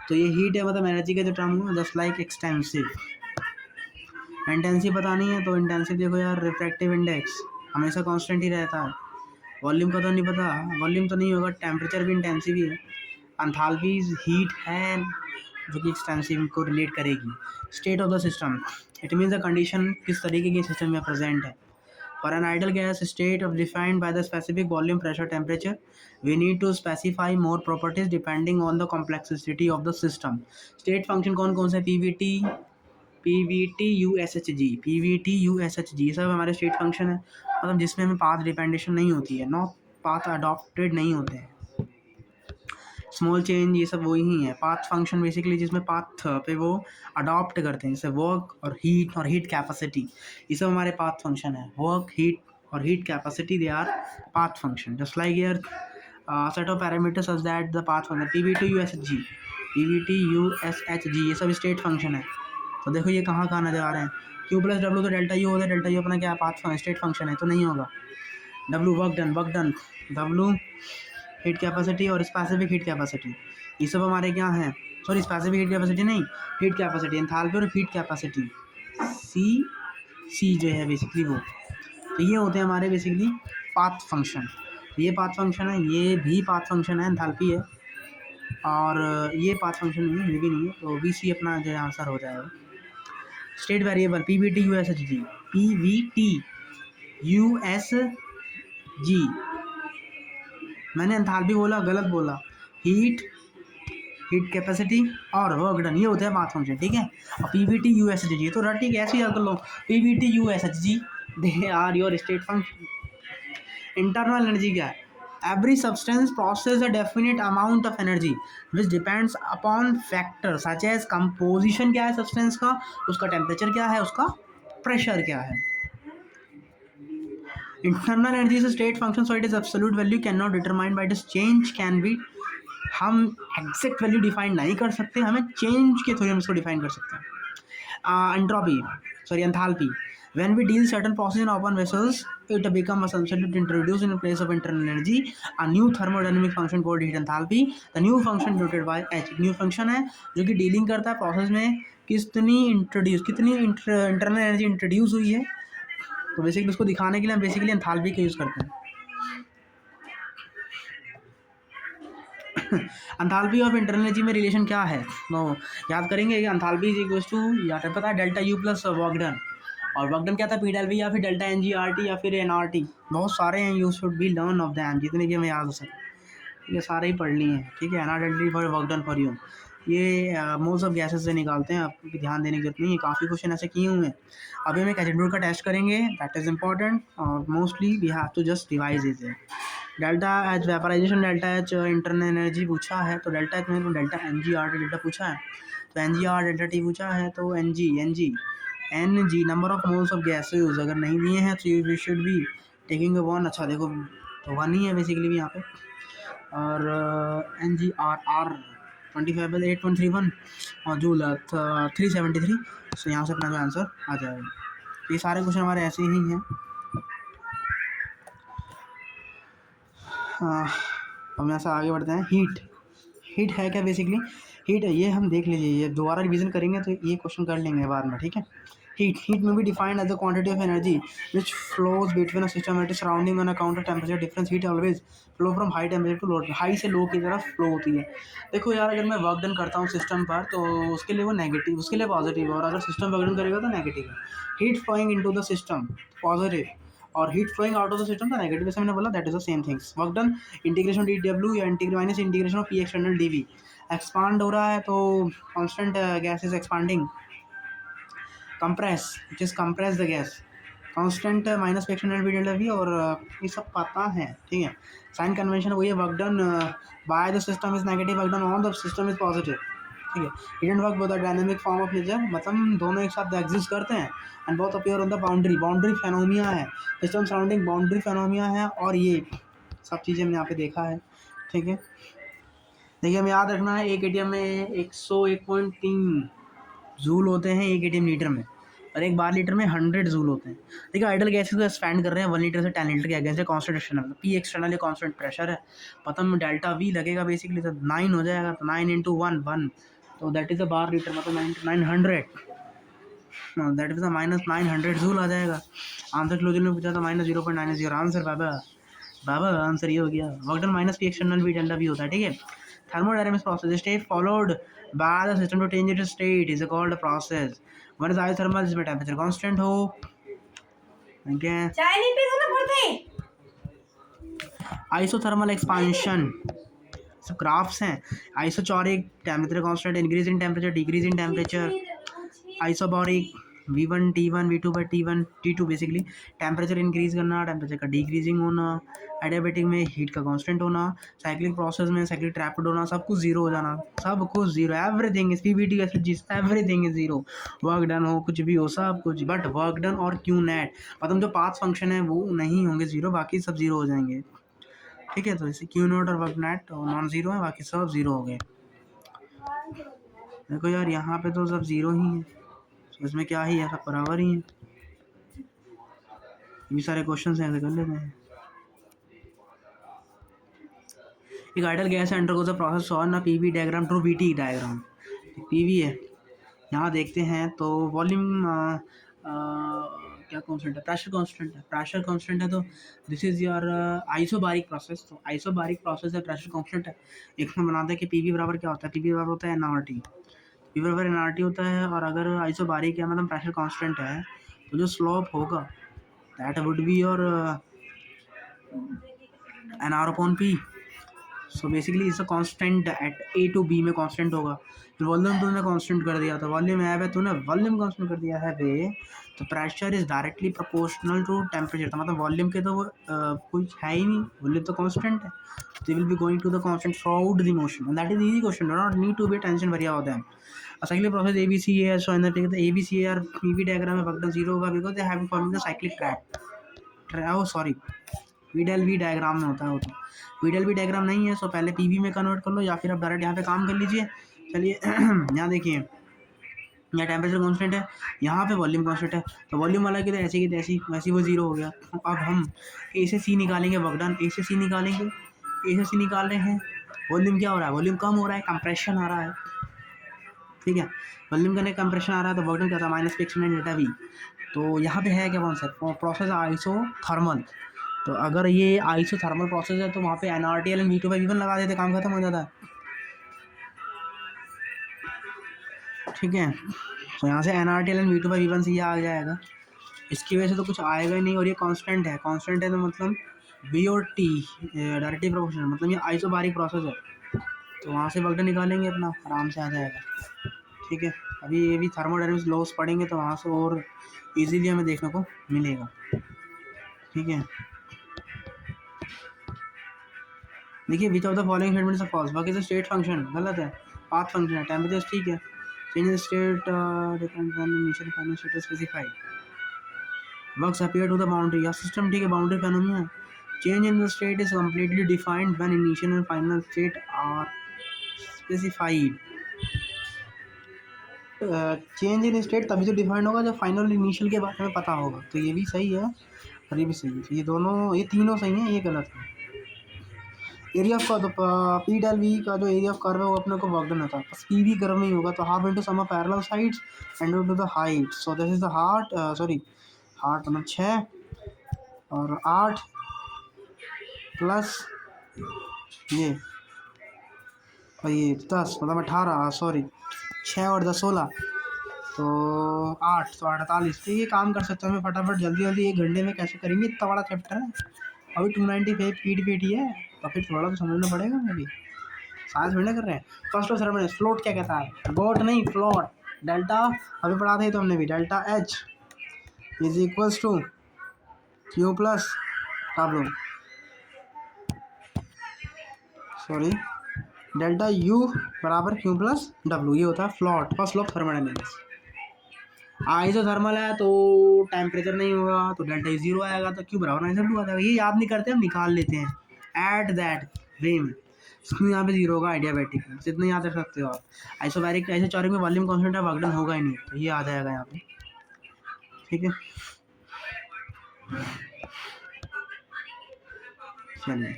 तो ये हीट है मतलब एनर्जी का जो टर्म हुआ, जस्ट लाइक एक्सटेंसिव। इंटेंसिव बतानी है तो इंटेंसिव देखो यार, रिफ्रैक्टिव इंडेक्स हमेशा कांस्टेंट ही रहता है। वॉल्यूम का तो नहीं पता, वॉल्यूम तो नहीं होगा, टेम्परेचर भी इंटेंसिव ही है। एंथैल्पी हीट है जो कि एक्सटेंसिव को रिलेट करेगी। State of the system, it means the condition किस तरीके के सिस्टम में प्रेजेंट है। For an ideal gas state of defined by the specific volume, pressure, temperature, we need to specify more properties depending on the complexity of the system. State function कौन कौन से, PVT, PVT, USHG, PVT, USHG, ये सब हमारे state function है, मतलब जिसमें हमें पाथ डिपेंडेशन नहीं होती है, नॉट पाथ अडॉप्टेड नहीं होते हैं। स्मॉल चेंज ये सब वही है। पाथ फंक्शन बेसिकली जिसमें पाथ पे वो अडॉप्ट करते हैं, जैसे वर्क और हीट कैपेसिटी, ये सब हमारे पाथ फंक्शन है। वर्क, हीट और heat capacity they our path function, just like here set of parameters such that the path function PVT USHG, PVT USHG ये सब स्टेट फंक्शन है। तो देखो ये कहाँ कहाँ नजर आ रहे हैं, Q प्लस डब्ल्यू तो डेल्टा यू होता है, डेल्टा यू अपना क्या पाथ स्टेट फंक्शन है, तो नहीं होगा। W work done, W heat capacity और स्पेसिफिक हीट कैपेसिटी, ये सब हमारे क्या हैं, सॉरी स्पेसिफिक हीट कैपेसिटी नहीं, हीट कैपेसिटी, एंथैल्पी और हीट कैपेसिटी, सी जो है बेसिकली वो, तो ये होते हैं हमारे बेसिकली पाथ फंक्शन। ये पाथ फंक्शन है, ये भी पाथ फंक्शन है, एंथैल्पी है, और ये पाथ फंक्शन नहीं है, ये भी नहीं है, तो BC अपना जो आंसर हो जाएगा। State variable PVT USHG, PVT USG, मैंने एंथैल्पी बोला, गलत बोला, हीट कैपेसिटी और वर्क डन, ये होते हैं पाथ फंक्शन। ठीक है, और PVT USHG तो रट, ठीक है, ऐसे याद कर लो, PVT USHG they are your state function. Internal energy क्या है, every substance process a definite amount of energy which depends upon factor such as composition क्या है सब्सटेंस का, उसका टेम्परेचर क्या है, उसका प्रेशर क्या है। Internal energy is state function, so it is absolute value can not determine by this change can be, हम एग्जैक्ट वैल्यू डिफाइन नहीं कर सकते, हमें चेंज के थ्रू हम इसको डिफाइन कर सकते हैं। Entropy, sorry enthalpy, when we deal certain process in open vessels it become a substitute introduced in place of internal energy a new thermodynamic function called heat enthalpy, the new function denoted by H, new function है जो कि dealing करता है process में कितनी internal energy introduce हुई है, तो बेसिकली उसको दिखाने के लिए हम बेसिकली एंथैल्पी का यूज़ करते हैं। एंथैल्पी ऑफ इंटरनल एनर्जी में रिलेशन क्या है? तो याद करेंगे कि एंथैल्पी इज इक्वल्स टू, या फिर पता है delta U plus work done, और वर्क डन क्या था? पी डेल वी या फिर delta N G R T या फिर एन आर टी, बहुत सारे हैं, you should be learn of them, जितने भी हमें याद हो सके ये सारे ही पढ़ लिए हैं, ठीक है। N R delta T for work done for you, ये मोल्स ऑफ गैसेस से निकालते हैं, आपको ध्यान देने की जरूरत नहीं है, काफ़ी क्वेश्चन ऐसे किए हुए हैं। अभी हम एक एजेंडूर का टेस्ट करेंगे, दैट इज़ इंपॉर्टेंट, और mostly we have to just revise it. Delta H vaporization, delta H internal energy पूछा है, तो डेल्टा एच में तो delta N G R T delta पूछा है, तो N G R delta T पूछा है, तो N G number of moles of gases अगर नहीं दिए हैं तो you should be taking a one. अच्छा देखो, तो वन ही है बेसिकली भी यहाँ पे, और एन जी आर 25/8.31 और जूल 373, तो यहाँ से अपना जो आंसर आ जाएगा। ये सारे क्वेश्चन हमारे ऐसे ही हैं। हम यहाँ से आगे बढ़ते हैं। हीट है क्या? बेसिकली हीट है, ये हम देख लीजिए, ये दोबारा रिवीजन करेंगे तो ये क्वेश्चन कर लेंगे बाद में, ठीक है। हीट में भी defined as the quantity of energy which flows between a system at surrounding on account of temperature difference. Heat always flow from high temperature to low, high से लो की तरफ फ्लो होती है। देखो यार, अगर मैं वर्क डन करता हूँ सिस्टम पर तो उसके लिए वो नेगेटिव, उसके लिए पॉजिटिव है, और अगर सिस्टम वर्क डन करेगा तो नेगेटिव है। Heat flowing into the system positive, और heat flowing out of the system तो नेगेटिव, जैसे मैंने बोला that is the same things. Work done integration D W या minus integration of P external D V. Expand हो रहा है तो constant gas is expanding, compress which is compress the gas, constant minus P external V delta V, और ये सब पता है, ठीक है। साइन कन्वेंशन वही है, work done by the system is negative, work done on the system is positive, ठीक है। Hidden work both dynamic form of nature, मतलब दोनों एक साथ एग्जिस्ट करते हैं, and both appear on the boundary phenomena है, सिस्टम सराउंडिंग बाउंड्री फेनोमिया है, और ये सब चीज़ें हमने यहाँ पे देखा है, ठीक है। देखिए हमें याद रखना है, एक एटीएम में 101.3 जूल होते हैं एक एटीएम लीटर में, और एक बार लीटर में 100 जूल होते हैं। देखिए आइडल गैसेस को एक्सपैंड कर रहे हैं 1 लीटर से 10 लीटर के अगेंस्ट कॉन्सेंट्रेशन है, पी एक्सटर्नल कांस्टेंट प्रेशर है, पता में डेल्टा वी लगेगा बेसिकली, तो 9 हो जाएगा, तो 9 इंटू 1 तो that is a bar litre, मतलब 900, that is a minus 900 joule आ जाएगा। आंसर क्लोजर में पूछा था -0.90 आंसर, बाबा आंसर ये हो गया। Work done minus P external V delta we होता है, ठीक है। Thermodynamics process, state followed by the system to change its state is called a process. One is isothermal, जिसमें temperature constant हो, चाय नहीं पीते ना पड़ते। Isothermal expansion, सब ग्राफ्स हैं। Isochoric temperature constant, increase in temperature, decrease in temperature. Isobaric V1 T1 V2 by T1 T2, basically temperature increase करना, टेम्परेचर का डिक्रीजिंग होना। एडियाबेटिक में हीट का कांस्टेंट होना। साइक्लिक प्रोसेस में साइक्लिक ट्रैपिड होना, सब कुछ जीरो हो जाना, सब कुछ zero, everything is PVT SHG, everything is zero. Work done हो, कुछ भी हो, सब कुछ, बट वर्क डन और क्यू नेट, मतलब जो पाथ फंक्शन है वो नहीं होंगे जीरो, बाकी सब जीरो हो जाएंगे, ठीक है। तो इसे क्यू नोट और वर्क नेट नॉन जीरो है, बाकी सब जीरो हो गए। देखो यार यहाँ पे तो सब जीरो ही है, तो इसमें क्या ही है, सब बराबर ही है। ये सारे क्वेश्चन ऐसे कर लेते हैं। एक ideal gas undergoes the process on ना PV diagram to BT diagram, PV है। यहाँ देखते हैं तो वॉल्यूम क्या कांस्टेंट है? प्रेशर कांस्टेंट है, प्रेशर कांस्टेंट है, तो this is your isobaric process, तो आइसोबारिक प्रोसेस है, प्रेशर कांस्टेंट है। एक में बनाते हैं कि पीवी बराबर क्या होता है, पीवी बराबर होता है एनआरटी, पी बराबर एनआरटी होता है, और अगर आइसोबारिक है मतलब प्रेशर कांस्टेंट है, तो जो स्लोप होगा that would be your n R upon P. So basically it's a constant at A to B में कांस्टेंट होगा। फिर वॉल्यूम तूने कांस्टेंट कर दिया, तो वॉल्यूम है तूने वॉल्यूम कांस्टेंट कर दिया है बे, तो pressure is directly proportional to temperature, तो मतलब वॉल्यूम के तो वो कुछ है ही नहीं, वॉल्यूम तो कांस्टेंट है, तो will be going to the constant throughout the motion, and that is easy question, do not need to be tension worry about them. Cyclic process ABC है, सो इन द एबीसी और PV diagram में work done zero होगा, because they have forming the cyclic trap, oh sorry वीडल V diagram में होता है वो, तो वीडल वी डायग्राम नहीं है, सो पहले पीवी में कन्वर्ट कर लो, या फिर आप डायरेक्ट यहाँ पे काम कर लीजिए। चलिए यहाँ देखिए, यहाँ टेम्परेचर कांस्टेंट है, यहाँ पे वॉल्यूम कांस्टेंट है, तो वॉल्यूम वाला की तो ऐसी की तैसी, वैसी वो जीरो हो गया। अब हम ए से सी निकालेंगे, वर्क डन ए से सी निकालेंगे, ए से सी निकाल रहे हैं, वॉल्यूम क्या हो रहा है, वॉल्यूम कम हो रहा है, कंप्रेशन आ रहा है, ठीक है। वॉल्यूम का कंप्रेशन आ रहा है, तो वर्क डन क्या था, माइनस पे एक्सपोनेंट डेल्टा वी। तो यहाँ पे है क्या कौन सा प्रोसेस, आइसोथर्मल, तो अगर ये आइसोथर्मल प्रोसेस है तो वहाँ पे NaCl and V2/V1 लगा देते, काम खत्म हो जाता है। ठीक है, तो यहाँ से NaCl and V2/V1 से ये आ जाएगा, इसकी वजह से तो कुछ आएगा ही नहीं। और ये कांस्टेंट है, कांस्टेंट है तो मतलब V और T डायरेक्टली प्रोपोर्शनल, मतलब ये आइसोबारिक प्रोसेस है, तो वहाँ से वक्त निकालेंगे अपना, आराम से आ जाएगा। ठीक है, अभी ये भी थर्मोडायनेमिक्स लॉस पढ़ेंगे तो वहाँ से और इजीली हमें देखने को मिलेगा। ठीक है, देखिए which of the following statements are false. बाकी तो स्टेट फंक्शन गलत है, पाथ फंक्शन है, टेम्परेचर ठीक है, change in state depends on initial final state specified, works appear to the boundary, या सिस्टम ठीक है, बाउंड्री फेनोमेना है, change in the state is completely defined when initial and final state are specified. Change in state तभी तो defined होगा जब final initial के बारे में पता होगा, तो ये भी सही है और ये भी सही है, तो ये दोनों, ये तीनों सही हैं, ये गलत है। एरिया ऑफ कर्व, तो पी डेल वी का जो एरिया ऑफ कर्व है वो अपने को वर्क डन होता है, बस पी वी कर्व में ही होगा, तो half into sum of parallel sides and into the height, so this is the heart, sorry heart मतलब 6 और 8 प्लस ये और ये 10 मतलब 18, सॉरी 6 और 10 16, तो 8, तो 48। तो ये काम कर सकते हैं हमें फटाफट जल्दी जल्दी 1 घंटे में कैसे करेंगे, इतना बड़ा चैप्टर है, अभी 295 पीट ही है, तो फिर थोड़ा तो समझना पड़ेगा, मैं भी साथ में कर रहे हैं। फर्स्ट ऑफ थर्मोडायनेमिक्स, फ्लोट क्या कहता है, बोट नहीं फ्लोट, डेल्टा अभी पढ़ा थे तो हमने भी, delta H is equals to Q plus W, sorry delta U बराबर Q प्लस W, ये होता है float, first law of thermodynamics. Isothermal है तो टेम्परेचर नहीं होगा, तो डेल्टा जीरो आएगा, तो Q बराबर -W आ जाएगा। ये याद नहीं करते, हम निकाल लेते हैं एट दैट वे में, क्यों यहाँ पे जीरो होगा आइडियाबैटिक में, इतना याद रख सकते हो आप। आइसोबैरिक आइसोचोरिक में वॉल्यूम कांस्टेंट है, वर्क डन होगा ही नहीं, तो ये आ जाएगा यहाँ पे। ठीक है, चलिए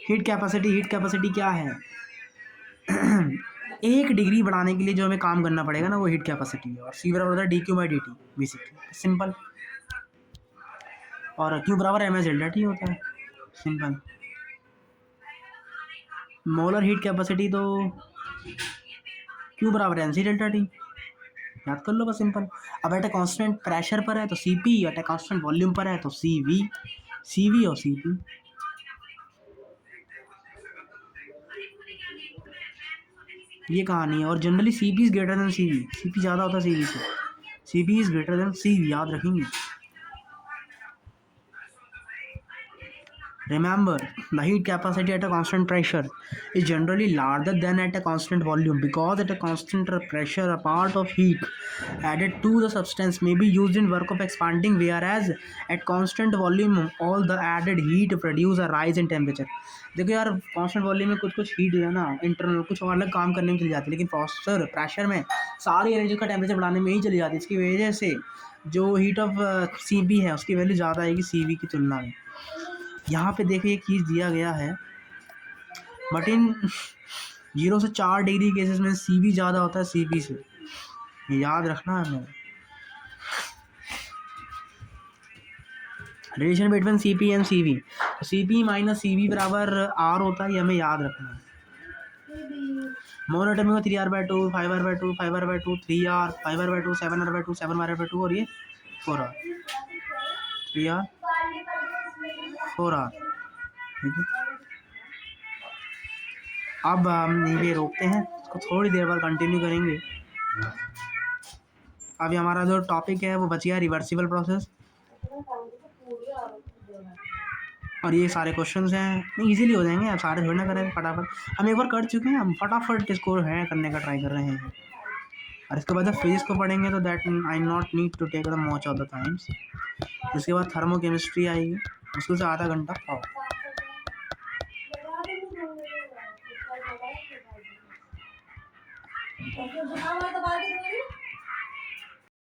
हीट कैपेसिटी क्या है 1 डिग्री बढ़ाने के लिए जो हमें काम करना पड़ेगा ना, वो हीट कैपेसिटी है, और C बराबर होता है dQ/dt बेसिकली, सिंपल, और Q बराबर mS/T होता है, सिंपल। मोलर हीट कैपेसिटी तो Q बराबर mc/T, याद कर लो बस, सिंपल। अब एट ए कांस्टेंट प्रेशर पर है तो Cp, at a constant volume पर है तो Cv और Cp। ये कहानी है, और generally Cp is greater than Cv, Cp ज़्यादा होता है Cv से, Cp is greater than Cv, याद रखेंगे। Remember, the heat capacity at a constant pressure is generally larger than at a constant volume, because at a constant pressure a part of heat added to the substance may be used in work of expanding, whereas at constant volume all the added heat produce a rise in temperature। देखो यार, constant volume में कुछ heat जो है ना internal कुछ और अलग काम करने में चली जाती है, लेकिन प्रेशर में सारी एनर्जी का टेम्परेचर बढ़ाने में ही चली जाती है। इसकी वजह से जो हीट ऑफ Cp है उसकी वैल्यू ज़्यादा आएगी Cv की तुलना में। यहाँ पे देखिए एक चीज़ दिया गया है, बट इन 0 से 4 डिग्री केसेस में Cv ज़्यादा होता है Cp से, याद रखना है हमें। Relation between Cp and Cv, Cp minus Cv बराबर R होता है, ये हमें याद रखना है। मोनोटॉमिक में 3R/2, 5R/2, 5R/2, 3R, 5R/2, 7R/2, 7R/2 और ये 4R, 3R 4R। ठीक है, अब हम यहीं पे रोकते हैं, इसको थोड़ी देर बाद कंटिन्यू करेंगे। अभी हमारा जो टॉपिक है वो बच गया रिवर्सिबल प्रोसेस, और ये सारे क्वेश्चंस हैं, इजीली हो जाएंगे, आप सारे थोड़ी ना करें फटाफट, हम एक बार कर चुके हैं, हम फटाफट इसको है करने का ट्राई कर रहे हैं। और इसके बाद जब फिजिक्स को पढ़ेंगे तो that I not need to take the much of the times. उसके बाद थर्मोकेमिस्ट्री आएगी, उसको से आधा घंटा पाओ।